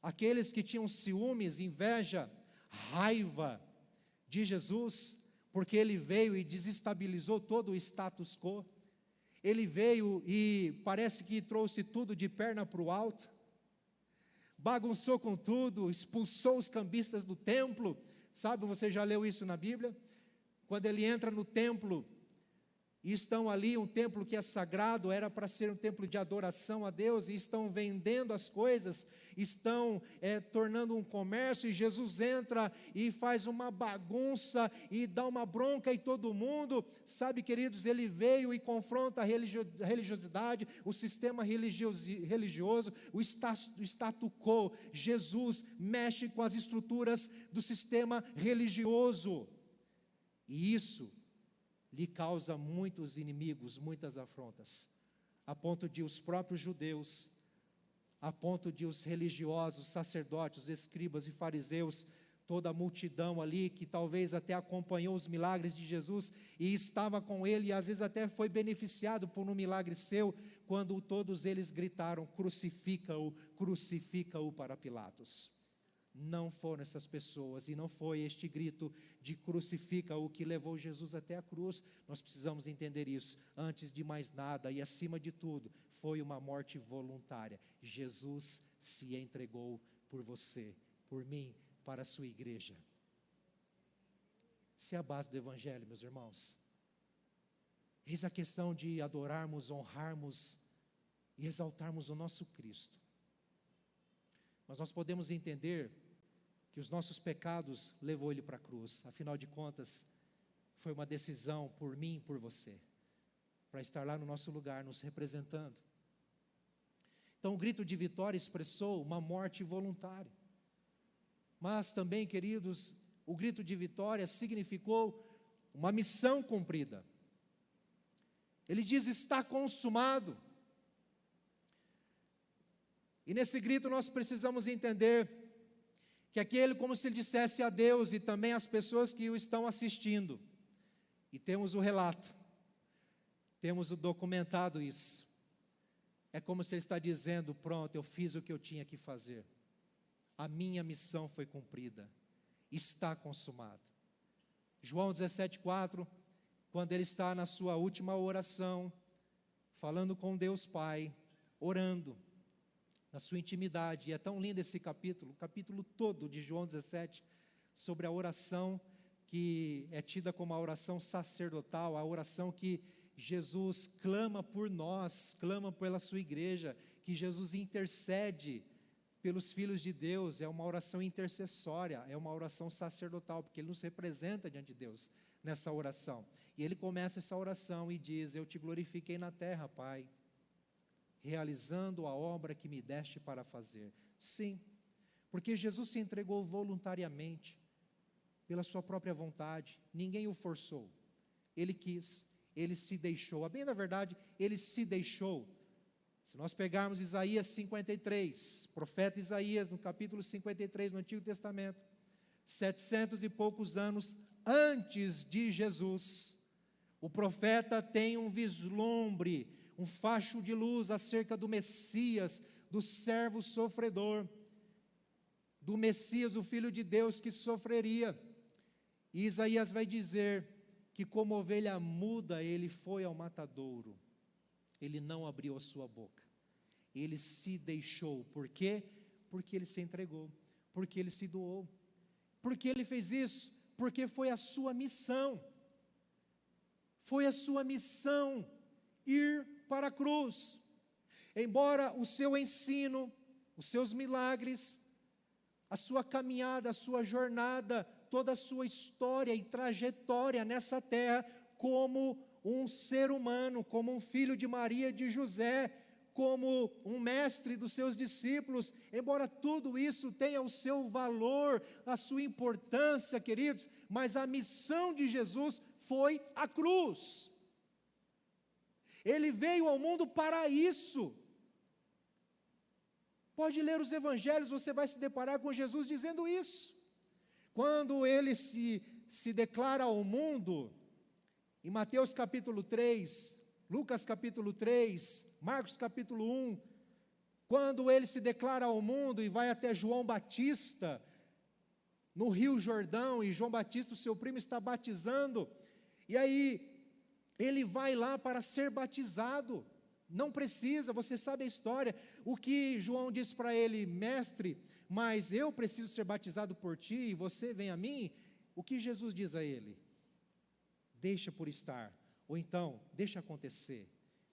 aqueles que tinham ciúmes, inveja, raiva de Jesus, porque ele veio e desestabilizou todo o status quo, ele veio e parece que trouxe tudo de perna para o alto, bagunçou com tudo, expulsou os cambistas do templo, sabe, você já leu isso na Bíblia? Quando ele entra no templo, e estão ali, um templo que é sagrado, era para ser um templo de adoração a Deus, e estão vendendo as coisas, estão tornando um comércio, e Jesus entra e faz uma bagunça, e dá uma bronca em todo mundo, sabe, queridos, ele veio e confronta a religiosidade, o sistema religioso, o status quo. Jesus mexe com as estruturas do sistema religioso, e isso lhe causa muitos inimigos, muitas afrontas, a ponto de os próprios judeus, a ponto de os religiosos, sacerdotes, escribas e fariseus, toda a multidão ali, que talvez até acompanhou os milagres de Jesus, e estava com ele, e às vezes até foi beneficiado por um milagre seu, quando todos eles gritaram: crucifica-o, crucifica-o, para Pilatos. Não foram essas pessoas, e não foi este grito de crucifica-o que levou Jesus até a cruz. Nós precisamos entender isso. Antes de mais nada e acima de tudo, foi uma morte voluntária. Jesus se entregou por você, por mim, para a sua igreja. Essa é a base do Evangelho, meus irmãos. Eis a questão de adorarmos, honrarmos e exaltarmos o nosso Cristo. Mas nós podemos entender que os nossos pecados levou Ele para a cruz. Afinal de contas, foi uma decisão por mim e por você, para estar lá no nosso lugar, nos representando. Então o grito de vitória expressou uma morte voluntária. Mas também, queridos, o grito de vitória significou uma missão cumprida. Ele diz: está consumado. E nesse grito nós precisamos entender que aquele, como se ele dissesse a Deus e também às pessoas que o estão assistindo, e temos o relato, temos o documentado isso, é como se ele está dizendo: pronto, eu fiz o que eu tinha que fazer, a minha missão foi cumprida, está consumado. João 17,4, quando ele está na sua última oração, falando com Deus Pai, orando, na sua intimidade, e é tão lindo esse capítulo, o capítulo todo de João 17, sobre a oração que é tida como a oração sacerdotal, a oração que Jesus clama por nós, clama pela sua igreja, que Jesus intercede pelos filhos de Deus, é uma oração intercessória, é uma oração sacerdotal, porque Ele nos representa diante de Deus nessa oração. E Ele começa essa oração e diz: eu te glorifiquei na terra, Pai, realizando a obra que me deste para fazer. Sim, porque Jesus se entregou voluntariamente, pela sua própria vontade, ninguém o forçou, Ele quis, Ele se deixou, a bem da verdade, Ele se deixou. Se nós pegarmos Isaías 53, profeta Isaías, no capítulo 53, no Antigo Testamento, 700 e poucos anos antes de Jesus, o profeta tem um vislumbre, um facho de luz acerca do Messias, do servo sofredor, do Messias, o Filho de Deus que sofreria. E Isaías vai dizer que que como ovelha muda ele foi ao matadouro, ele não abriu a sua boca, ele se deixou. Por quê? Porque ele se entregou, porque ele se doou. Por que ele fez isso? Porque foi a sua missão. Foi a sua missão ir para a cruz. Embora o seu ensino, os seus milagres, a sua caminhada, a sua jornada, toda a sua história e trajetória nessa terra, como um ser humano, como um filho de Maria e de José, como um mestre dos seus discípulos, embora tudo isso tenha o seu valor, a sua importância, queridos, mas a missão de Jesus foi a cruz. Ele veio ao mundo para isso. Pode ler os evangelhos, você vai se deparar com Jesus dizendo isso. Quando ele se declara ao mundo, em Mateus capítulo 3, Lucas capítulo 3, Marcos capítulo 1, quando ele se declara ao mundo e vai até João Batista, no Rio Jordão, e João Batista, o seu primo, está batizando, e aí ele vai lá para ser batizado. Não precisa, você sabe a história. O que João diz para ele: mestre, mas eu preciso ser batizado por ti e você vem a mim. O que Jesus diz a ele? Deixa por estar, ou então, deixa acontecer,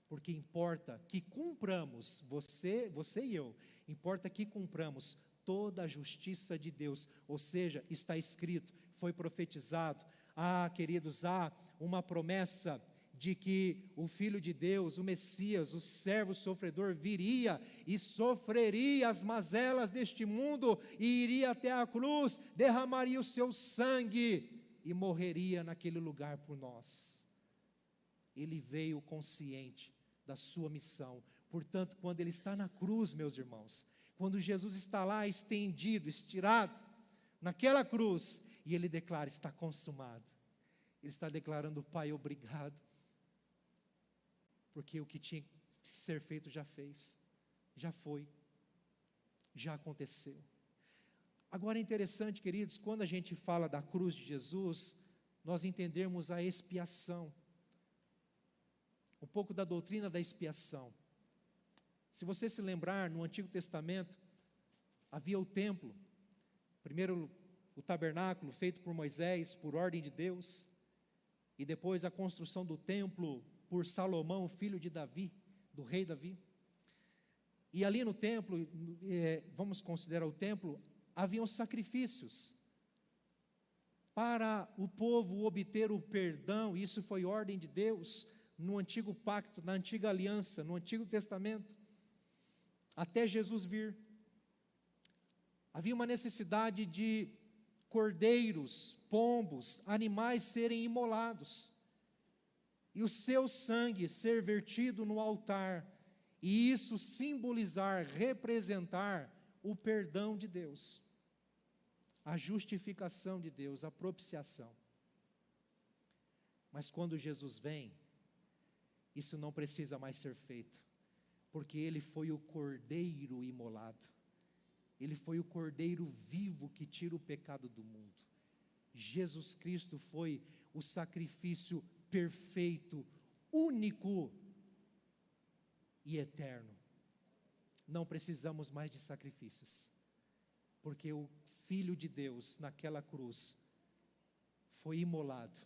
porque importa que cumpramos, você e eu, importa que cumpramos toda a justiça de Deus, ou seja, está escrito, foi profetizado. Queridos, há uma promessa de que o Filho de Deus, o Messias, o servo sofredor, viria e sofreria as mazelas deste mundo, e iria até a cruz, derramaria o seu sangue, e morreria naquele lugar por nós. Ele veio consciente da sua missão. Portanto, quando ele está na cruz, meus irmãos, quando Jesus está lá estendido, estirado, naquela cruz, e ele declara: está consumado. Ele está declarando: Pai, obrigado, porque o que tinha que ser feito já fez, já foi, já aconteceu. Agora é interessante, queridos, quando a gente fala da cruz de Jesus, nós entendermos a expiação, um pouco da doutrina da expiação. Se você se lembrar, no Antigo Testamento, havia o templo, primeiro o tabernáculo feito por Moisés, por ordem de Deus, e depois a construção do templo por Salomão, filho de Davi, do rei Davi. E ali no templo, vamos considerar o templo, haviam sacrifícios para o povo obter o perdão. Isso foi ordem de Deus no antigo pacto, na antiga aliança, no Antigo Testamento, até Jesus vir. Havia uma necessidade de cordeiros, pombos, animais serem imolados, e o seu sangue ser vertido no altar, e isso simbolizar, representar o perdão de Deus, a justificação de Deus, a propiciação. Mas quando Jesus vem, isso não precisa mais ser feito, porque ele foi o cordeiro imolado, ele foi o cordeiro vivo que tira o pecado do mundo. Jesus Cristo foi o sacrifício perfeito, único e eterno. Não precisamos mais de sacrifícios, porque o Filho de Deus naquela cruz foi imolado,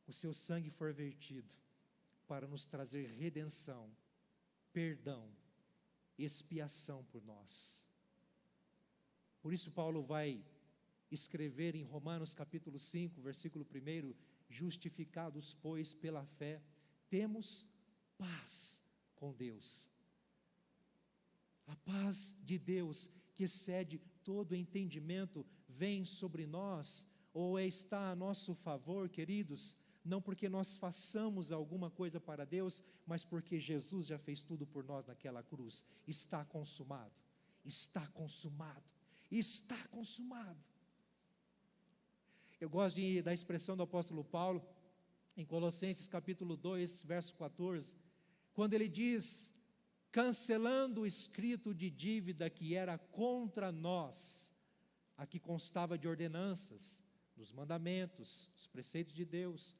o seu sangue foi vertido para nos trazer redenção, perdão, expiação por nós. Por isso Paulo vai escrever em Romanos capítulo 5, versículo 1: justificados, pois, pela fé, temos paz com Deus. A paz de Deus, que excede todo entendimento, vem sobre nós, ou está a nosso favor, queridos, não porque nós façamos alguma coisa para Deus, mas porque Jesus já fez tudo por nós naquela cruz. Está consumado, está consumado, está consumado. Eu gosto da expressão do apóstolo Paulo, em Colossenses capítulo 2, verso 14, quando ele diz: cancelando o escrito de dívida que era contra nós, a que constava de ordenanças, dos mandamentos, os preceitos de Deus,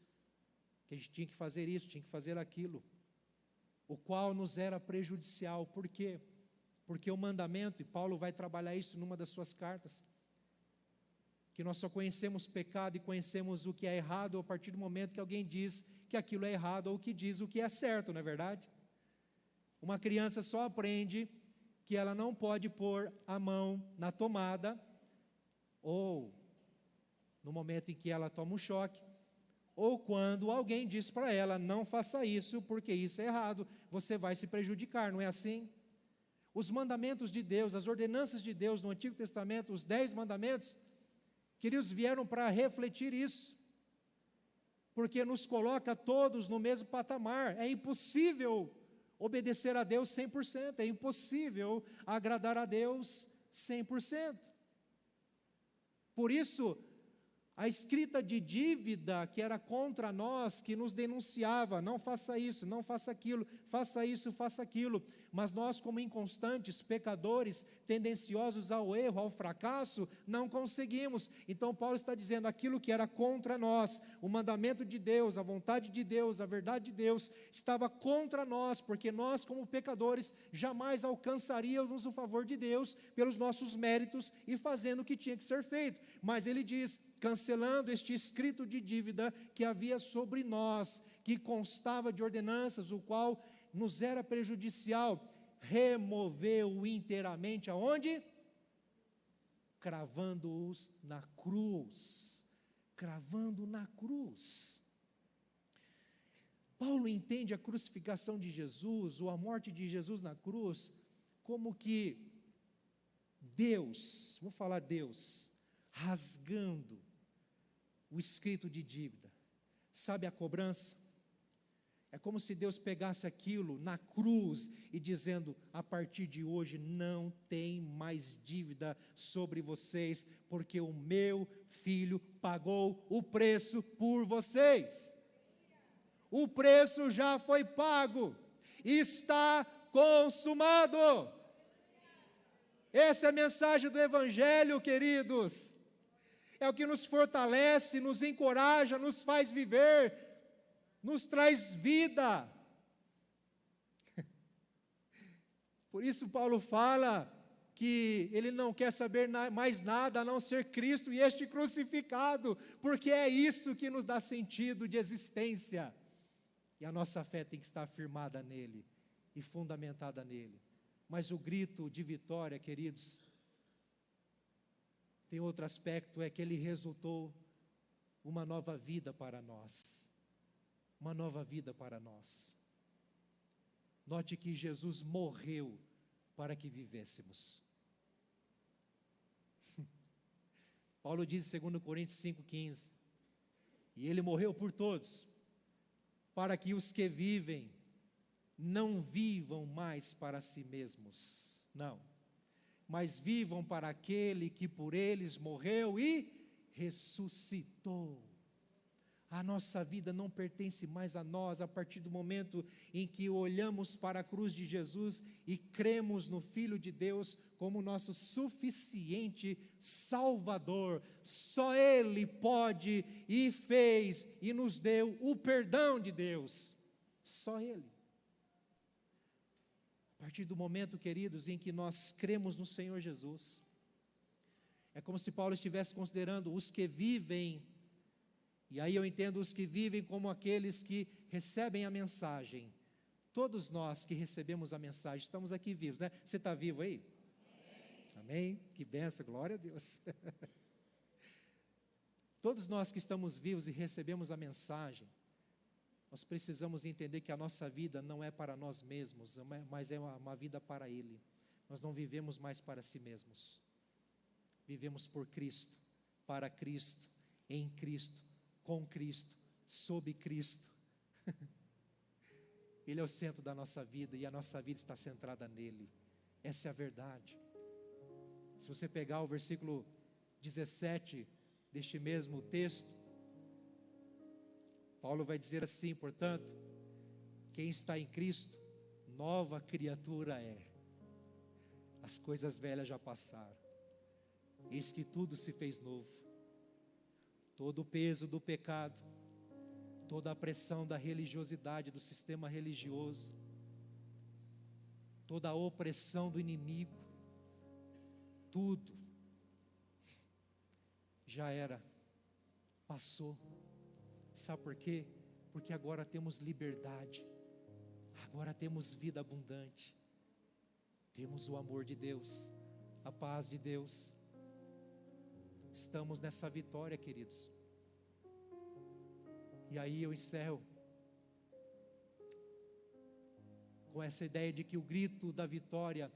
que a gente tinha que fazer isso, tinha que fazer aquilo, o qual nos era prejudicial. Por quê? Porque o mandamento, e Paulo vai trabalhar isso numa das suas cartas, que nós só conhecemos pecado e conhecemos o que é errado a partir do momento que alguém diz que aquilo é errado ou que diz o que é certo, não é verdade? Uma criança só aprende que ela não pode pôr a mão na tomada, ou no momento em que ela toma um choque, ou quando alguém diz para ela, não faça isso porque isso é errado, você vai se prejudicar, não é assim? Os mandamentos de Deus, as ordenanças de Deus no Antigo Testamento, os 10 mandamentos, queridos, vieram para refletir isso, porque nos coloca todos no mesmo patamar. É impossível obedecer a Deus 100%, é impossível agradar a Deus 100%. Por isso, a escrita de dívida que era contra nós, que nos denunciava, não faça isso, não faça aquilo, faça isso, faça aquilo, mas nós, como inconstantes, pecadores, tendenciosos ao erro, ao fracasso, não conseguimos. Então Paulo está dizendo, aquilo que era contra nós, o mandamento de Deus, a vontade de Deus, a verdade de Deus, estava contra nós, porque nós, como pecadores, jamais alcançaríamos o favor de Deus pelos nossos méritos e fazendo o que tinha que ser feito. Mas ele diz, cancelando este escrito de dívida que havia sobre nós, que constava de ordenanças, o qual nos era prejudicial, removeu inteiramente aonde? Cravando-os na cruz. Cravando na cruz. Paulo entende a crucificação de Jesus, ou a morte de Jesus na cruz, como que Deus, vou falar Deus, rasgando o escrito de dívida. Sabe a cobrança? É como se Deus pegasse aquilo na cruz e dizendo, a partir de hoje não tem mais dívida sobre vocês, porque o meu filho pagou o preço por vocês. O preço já foi pago, está consumado. Essa é a mensagem do Evangelho, queridos. É o que nos fortalece, nos encoraja, nos faz viver, nos traz vida. Por isso Paulo fala que ele não quer saber mais nada a não ser Cristo e este crucificado, porque é isso que nos dá sentido de existência. E a nossa fé tem que estar firmada nele e fundamentada nele. Mas o grito de vitória, queridos, tem outro aspecto, é que ele resultou uma nova vida para nós. Uma nova vida para nós. Note que Jesus morreu para que vivêssemos. Paulo diz em 2 Coríntios 5,15, e ele morreu por todos, para que os que vivem não vivam mais para si mesmos, não, mas vivam para aquele que por eles morreu e ressuscitou. A nossa vida não pertence mais a nós, a partir do momento em que olhamos para a cruz de Jesus e cremos no Filho de Deus como nosso suficiente Salvador. Só Ele pode e fez e nos deu o perdão de Deus, só Ele. A partir do momento, queridos, em que nós cremos no Senhor Jesus, é como se Paulo estivesse considerando os que vivem, e aí eu entendo os que vivem como aqueles que recebem a mensagem. Todos nós que recebemos a mensagem, estamos aqui vivos, né? Você está vivo aí? Amém? Amém? Que benção, glória a Deus. Todos nós que estamos vivos e recebemos a mensagem, nós precisamos entender que a nossa vida não é para nós mesmos, mas é uma vida para Ele. Nós não vivemos mais para si mesmos. Vivemos por Cristo, para Cristo, em Cristo, com Cristo, sob Cristo. Ele é o centro da nossa vida e a nossa vida está centrada nele. Essa é a verdade. Se você pegar o versículo 17 deste mesmo texto, Paulo vai dizer assim, portanto, quem está em Cristo, nova criatura é. As coisas velhas já passaram, eis que tudo se fez novo. Todo o peso do pecado, toda a pressão da religiosidade, do sistema religioso, toda a opressão do inimigo, tudo já era, passou. Sabe por quê? Porque agora temos liberdade, agora temos vida abundante, temos o amor de Deus, a paz de Deus. Estamos nessa vitória, queridos. E aí eu encerro com essa ideia de que o grito da vitória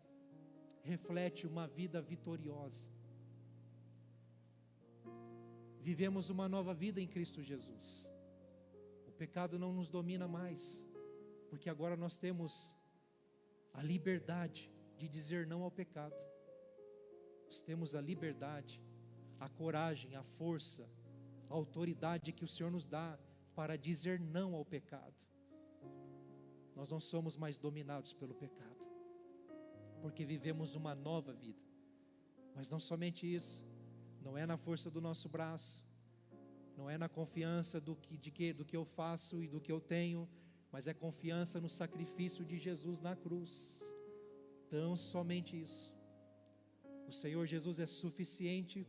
reflete uma vida vitoriosa. Vivemos uma nova vida em Cristo Jesus. O pecado não nos domina mais, porque agora nós temos a liberdade de dizer não ao pecado. Nós temos a liberdade, a coragem, a força, a autoridade que o Senhor nos dá para dizer não ao pecado. Nós não somos mais dominados pelo pecado, porque vivemos uma nova vida. Mas não somente isso, não é na força do nosso braço, não é na confiança do que eu faço e do que eu tenho, mas é confiança no sacrifício de Jesus na cruz. Tão somente isso. O Senhor Jesus é suficiente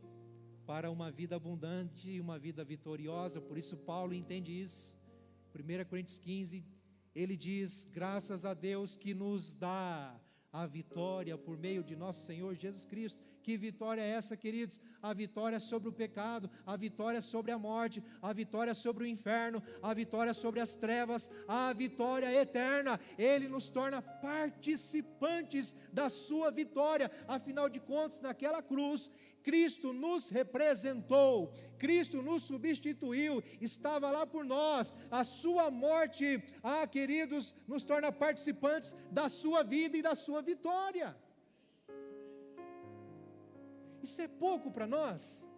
para uma vida abundante e uma vida vitoriosa. Por isso Paulo entende isso. 1 Coríntios 15, ele diz: graças a Deus que nos dá a vitória por meio de nosso Senhor Jesus Cristo. Que vitória é essa, queridos? A vitória sobre o pecado, a vitória sobre a morte, a vitória sobre o inferno, a vitória sobre as trevas, a vitória eterna. Ele nos torna participantes da sua vitória. Afinal de contas, naquela cruz, Cristo nos representou, Cristo nos substituiu, estava lá por nós. A sua morte, queridos, nos torna participantes da sua vida e da sua vitória. Isso é pouco para nós?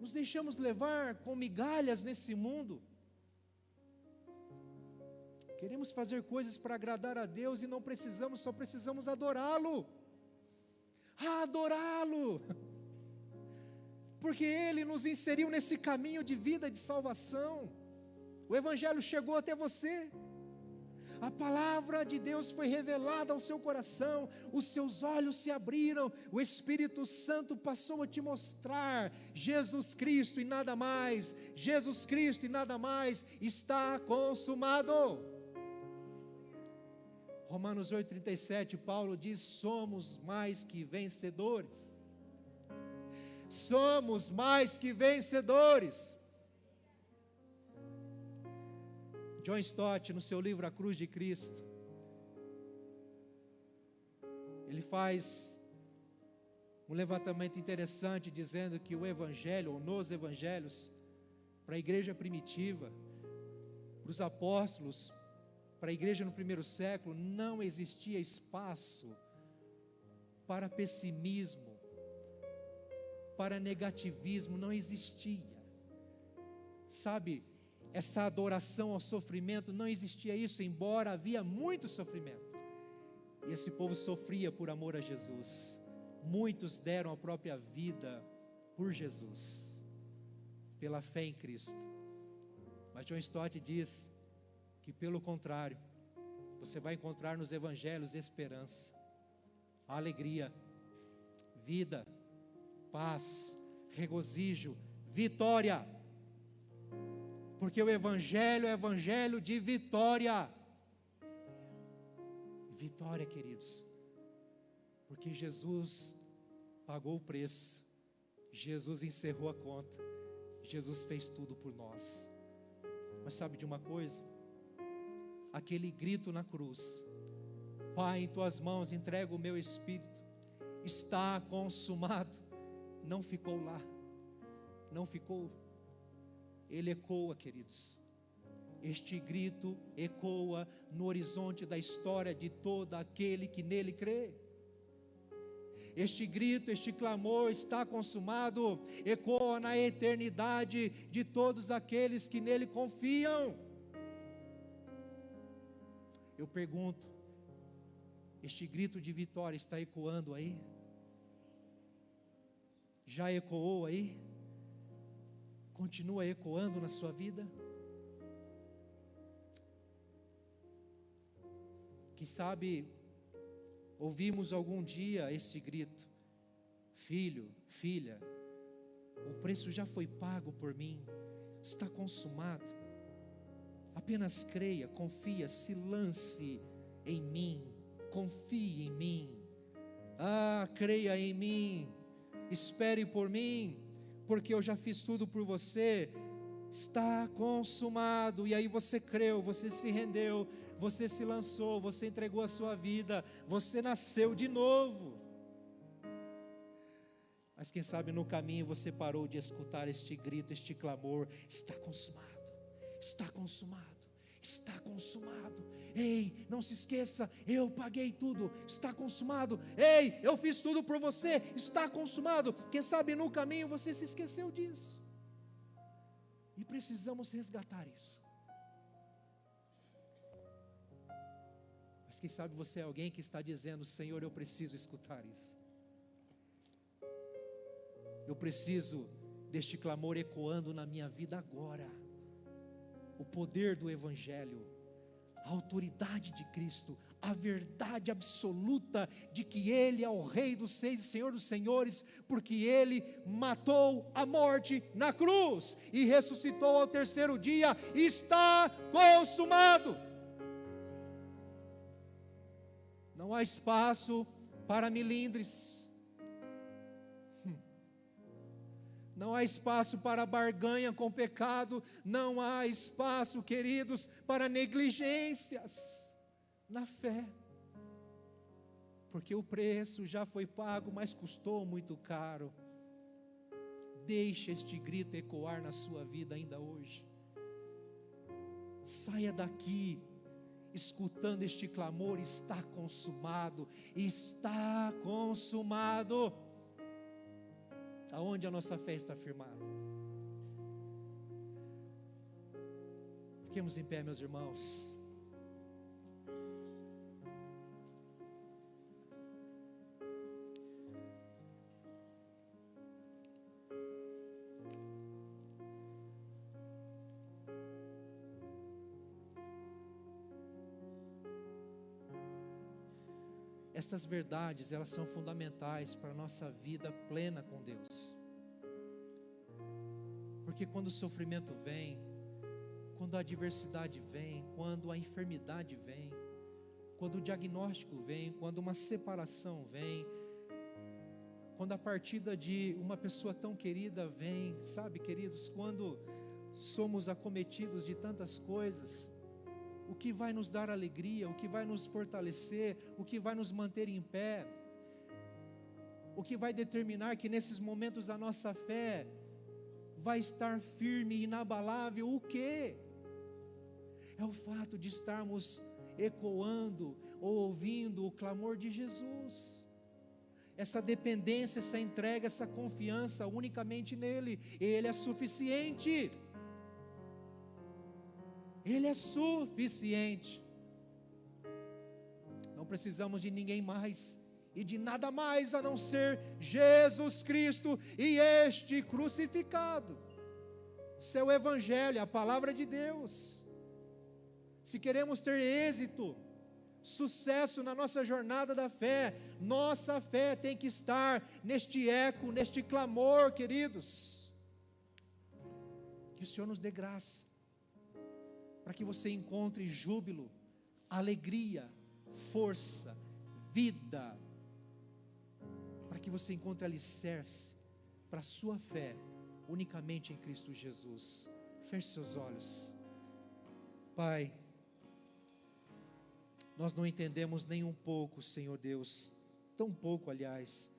Nos deixamos levar com migalhas nesse mundo. Queremos fazer coisas para agradar a Deus e não precisamos, só precisamos adorá-lo. Adorá-lo, porque Ele nos inseriu nesse caminho de vida, de salvação. O Evangelho chegou até você, a palavra de Deus foi revelada ao seu coração, os seus olhos se abriram, o Espírito Santo passou a te mostrar Jesus Cristo e nada mais, Jesus Cristo e nada mais, está consumado. Romanos 8,37, Paulo diz: somos mais que vencedores. Somos mais que vencedores. John Stott, no seu livro A Cruz de Cristo, ele faz um levantamento interessante, dizendo que o Evangelho, ou nos Evangelhos, para a igreja primitiva, para os apóstolos, para a igreja no primeiro século, não existia espaço para pessimismo, para negativismo, não existia. Sabe, essa adoração ao sofrimento, não existia isso, embora havia muito sofrimento. E esse povo sofria por amor a Jesus. Muitos deram a própria vida por Jesus, pela fé em Cristo. Mas John Stott diz que, pelo contrário, você vai encontrar nos evangelhos esperança, alegria, vida, paz, regozijo, vitória, porque o evangelho é evangelho de vitória. Vitória, queridos, porque Jesus pagou o preço, Jesus encerrou a conta, Jesus fez tudo por nós. Mas sabe de uma coisa? Aquele grito na cruz: Pai, em tuas mãos entrego o meu espírito, está consumado, não ficou lá, não ficou. Ele ecoa, queridos. Este grito ecoa no horizonte da história de todo aquele que nele crê. Este grito, este clamor, está consumado, ecoa na eternidade de todos aqueles que nele confiam. Eu pergunto: este grito de vitória está ecoando aí? Já ecoou aí? continua ecoando na sua vida? Que sabe, ouvimos algum dia este grito: filho, filha, o preço já foi pago por mim, está consumado. Apenas creia, confia, se lance em mim, confie em mim. Creia em mim, espere por mim, porque eu já fiz tudo por você. Está consumado. E aí você creu, você se rendeu, você se lançou, você entregou a sua vida, você nasceu de novo. Mas quem sabe no caminho você parou de escutar este grito, este clamor: está consumado, está consumado, está consumado. Ei, não se esqueça, eu paguei tudo, está consumado. Ei, eu fiz tudo por você, está consumado. Quem sabe no caminho você se esqueceu disso. E precisamos resgatar isso. Mas quem sabe você é alguém que está dizendo: Senhor, eu preciso escutar isso. Eu preciso deste clamor ecoando na minha vida agora. O poder do Evangelho, a autoridade de Cristo, a verdade absoluta de que Ele é o Rei dos Reis e Senhor dos Senhores, porque Ele matou a morte na cruz e ressuscitou ao terceiro dia. Está consumado. Não há espaço para milindres. Não há espaço para barganha com o pecado. Não há espaço, queridos, para negligências na fé. Porque o preço já foi pago, mas custou muito caro. Deixe este grito ecoar na sua vida ainda hoje. Saia daqui escutando este clamor: está consumado, está consumado. Aonde a nossa fé está firmada? Fiquemos em pé, meus irmãos. Estas verdades, elas são fundamentais para a nossa vida plena com Deus. Porque quando o sofrimento vem, quando a adversidade vem, quando a enfermidade vem, quando o diagnóstico vem, quando uma separação vem, quando a partida de uma pessoa tão querida vem, sabe, queridos, quando somos acometidos de tantas coisas, o que vai nos dar alegria, o que vai nos fortalecer, o que vai nos manter em pé, o que vai determinar que nesses momentos a nossa fé vai estar firme e inabalável, o quê? É o fato de estarmos ecoando ou ouvindo o clamor de Jesus. Essa dependência, essa entrega, essa confiança unicamente nele. Ele é suficiente. Ele é suficiente. Não precisamos de ninguém mais e de nada mais a não ser Jesus Cristo e este crucificado. Seu Evangelho, a palavra de Deus. Se queremos ter êxito, sucesso na nossa jornada da fé, nossa fé tem que estar neste eco, neste clamor, queridos. Que o Senhor nos dê graça, para que você encontre júbilo, alegria, força, vida, para que você encontre alicerce para a sua fé, unicamente em Cristo Jesus. Feche seus olhos. Pai, nós não entendemos nem um pouco, Senhor Deus, tão pouco, aliás,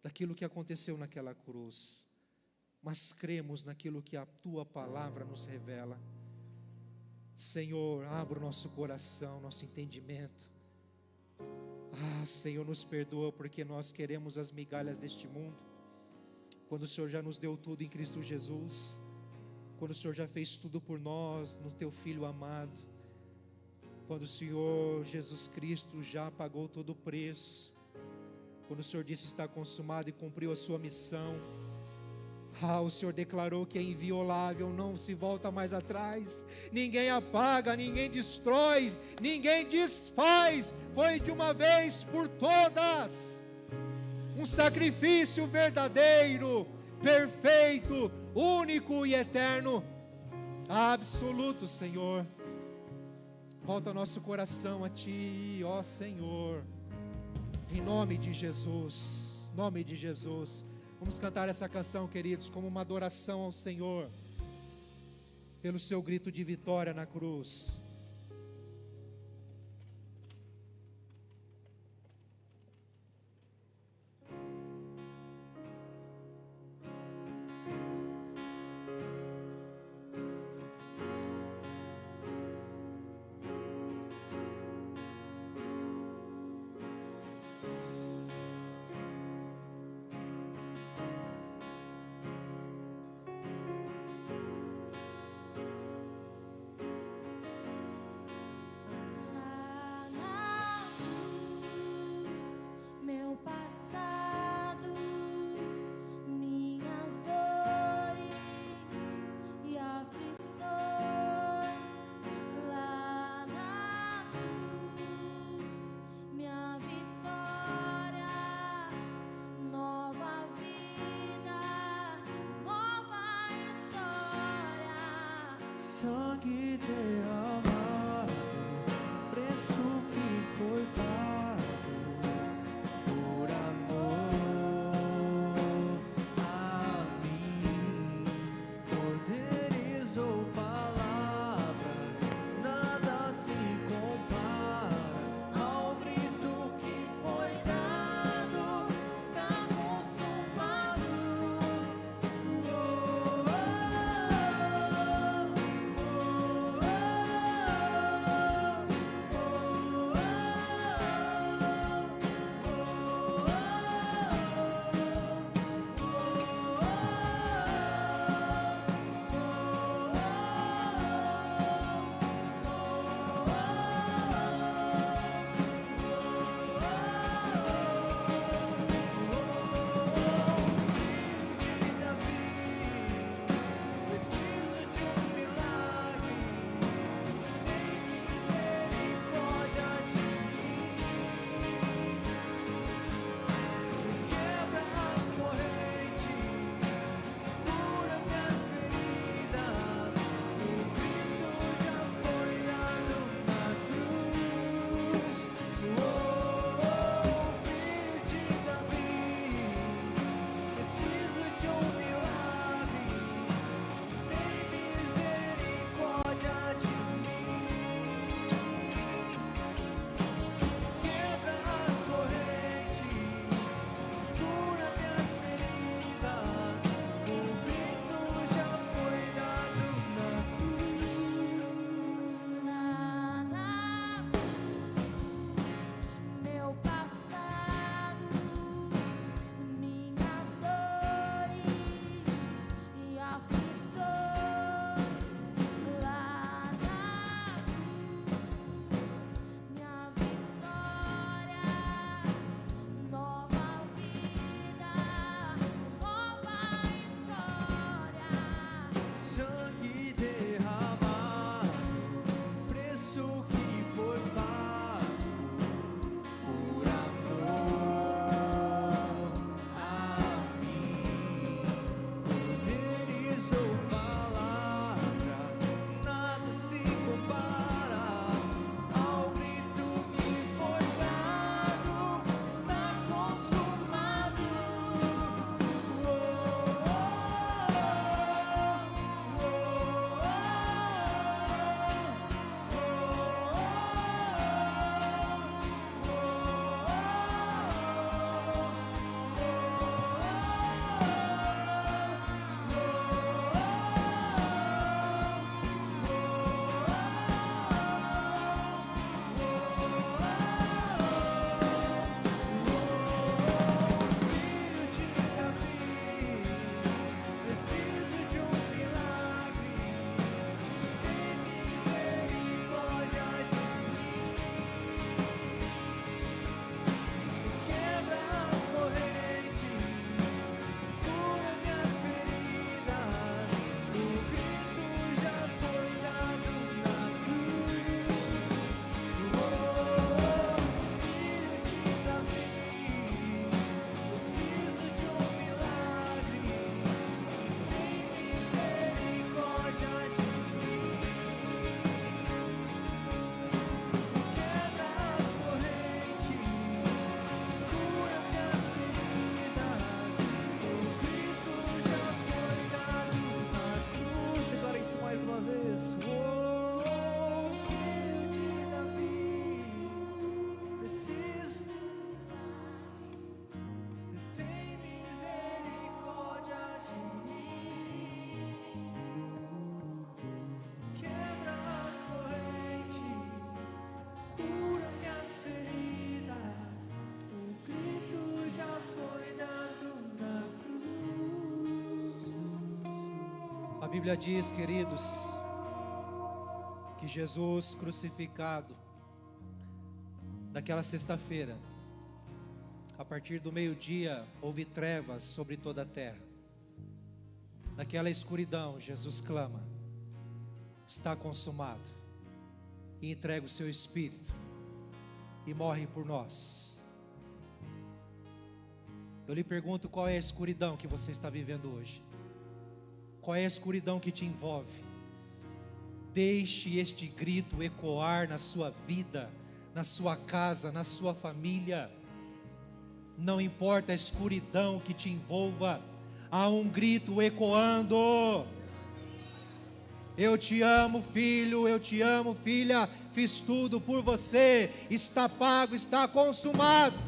daquilo que aconteceu naquela cruz, mas cremos naquilo que a Tua palavra nos revela. Senhor, abra o nosso coração, nosso entendimento. Senhor, nos perdoa porque nós queremos as migalhas deste mundo, quando o Senhor já nos deu tudo em Cristo Jesus, quando o Senhor já fez tudo por nós, no Teu Filho amado, quando o Senhor Jesus Cristo já pagou todo o preço, quando o Senhor disse está consumado e cumpriu a sua missão. O Senhor declarou que é inviolável, não se volta mais atrás. Ninguém apaga, ninguém destrói, ninguém desfaz. Foi de uma vez por todas. Um sacrifício verdadeiro, perfeito, único e eterno, absoluto, Senhor. Volta nosso coração a Ti, ó Senhor, em nome de Jesus, nome de Jesus. Vamos cantar essa canção, queridos, como uma adoração ao Senhor, pelo seu grito de vitória na cruz. Sangue derramado, preço que foi pago por amor a mim. Poderes ou palavras, nada se compara ao grito que foi dado. Está consumado. Oh, oh, oh. Bíblia diz, queridos, que Jesus crucificado, naquela sexta-feira, a partir do meio-dia, houve trevas sobre toda a terra. Naquela escuridão, Jesus clama: está consumado, e entrega o seu Espírito, e morre por nós. Eu lhe pergunto, qual é a escuridão que você está vivendo hoje? Qual é a escuridão que te envolve? Deixe este grito ecoar na sua vida, na sua casa, na sua família. Não importa a escuridão que te envolva, há um grito ecoando: eu te amo, filho, eu te amo, filha, fiz tudo por você, está pago, está consumado.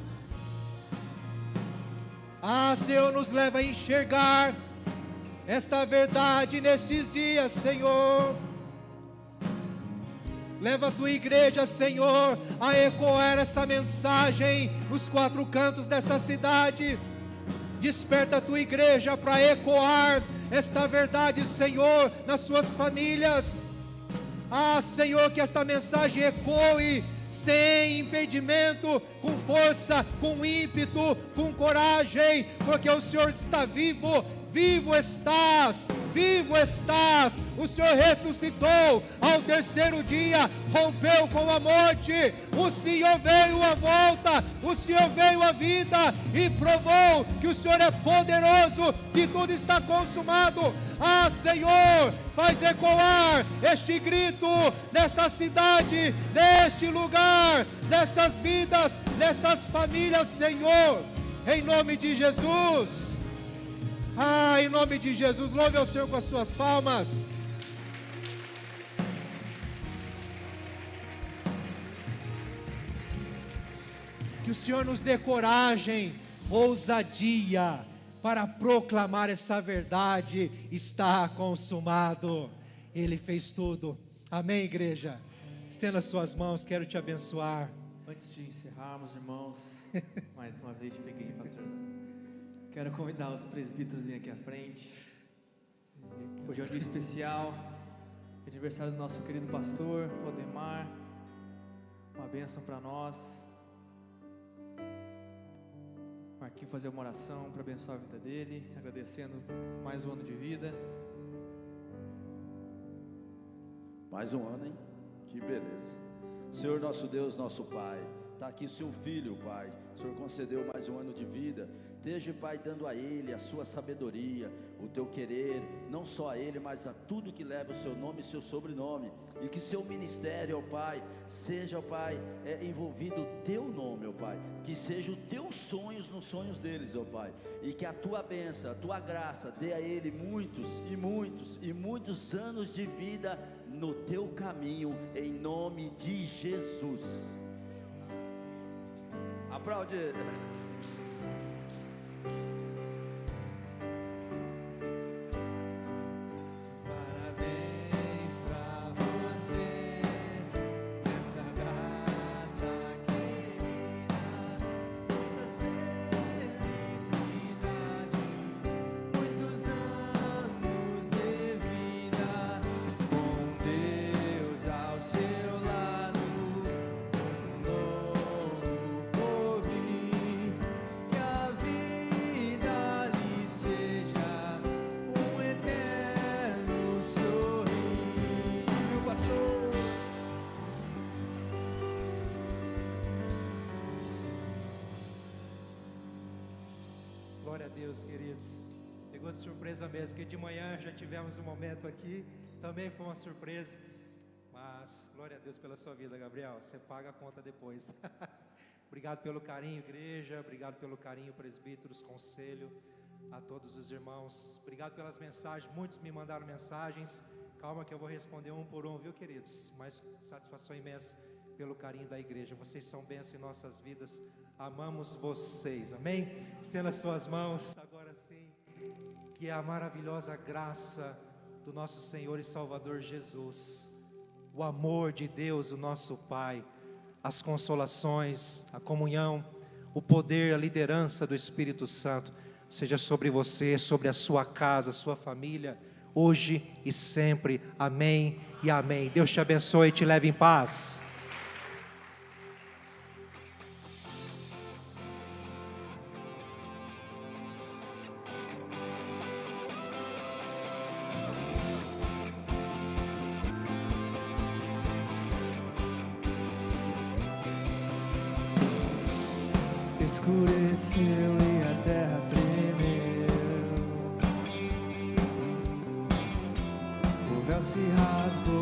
Ah, Senhor, nos leva a enxergar esta verdade nestes dias, Senhor. Leva a tua igreja, Senhor, a ecoar essa mensagem nos quatro cantos dessa cidade. Desperta a tua igreja para ecoar esta verdade, Senhor, nas suas famílias. Ah, Senhor, que esta mensagem ecoe sem impedimento, com força, com ímpeto, com coragem, porque o Senhor está vivo. Vivo estás, vivo estás. O Senhor ressuscitou ao terceiro dia, rompeu com a morte. O Senhor veio à volta, o Senhor veio à vida e provou que o Senhor é poderoso, que tudo está consumado. Ah, Senhor, faz ecoar este grito nesta cidade, neste lugar, nestas vidas, nestas famílias, Senhor, em nome de Jesus. Ah, em nome de Jesus, louve ao Senhor com as suas palmas. Que o Senhor nos dê coragem, ousadia, para proclamar essa verdade. Está consumado, Ele fez tudo. Amém, igreja? Estenda as suas mãos, quero te abençoar. Antes de encerrarmos, irmãos, mais uma vez peguei, pastor. Quero convidar os presbíteros a vir aqui à frente. Hoje é um dia especial, aniversário do nosso querido pastor Valdemar. Uma bênção para nós. Marquinhos fazer uma oração para abençoar a vida dele, agradecendo mais um ano de vida. Mais um ano, hein? Que beleza. Senhor nosso Deus, nosso Pai, está aqui seu filho, Pai. O Senhor concedeu mais um ano de vida. Esteja, Pai, dando a ele a sua sabedoria, o teu querer, não só a ele, mas a tudo que leva o seu nome e seu sobrenome. E que seu ministério, ó Pai, seja, ó Pai, envolvido o teu nome, ó Pai. Que seja os teus sonhos nos sonhos deles, ó Pai. E que a tua bênção, a tua graça dê a ele muitos e muitos e muitos anos de vida no teu caminho, em nome de Jesus. Aplaude. Glória a Deus, queridos. Pegou de surpresa mesmo, porque de manhã já tivemos um momento aqui, também foi uma surpresa. Mas, glória a Deus pela sua vida, Gabriel. Você paga a conta depois. Obrigado pelo carinho, igreja. Obrigado pelo carinho, presbíteros, conselho, a todos os irmãos. Obrigado pelas mensagens. Muitos me mandaram mensagens. Calma que eu vou responder um por um, viu, queridos? Mas satisfação imensa pelo carinho da igreja. Vocês são bênção em nossas vidas. Amamos vocês, amém? Estenda as suas mãos. Agora sim, que a maravilhosa graça do nosso Senhor e Salvador Jesus, o amor de Deus, o nosso Pai, as consolações, a comunhão, o poder, a liderança do Espírito Santo seja sobre você, sobre a sua casa, a sua família, hoje e sempre. Amém e amém. Deus te abençoe e te leve em paz. Escureceu e a terra tremeu, o véu se rasgou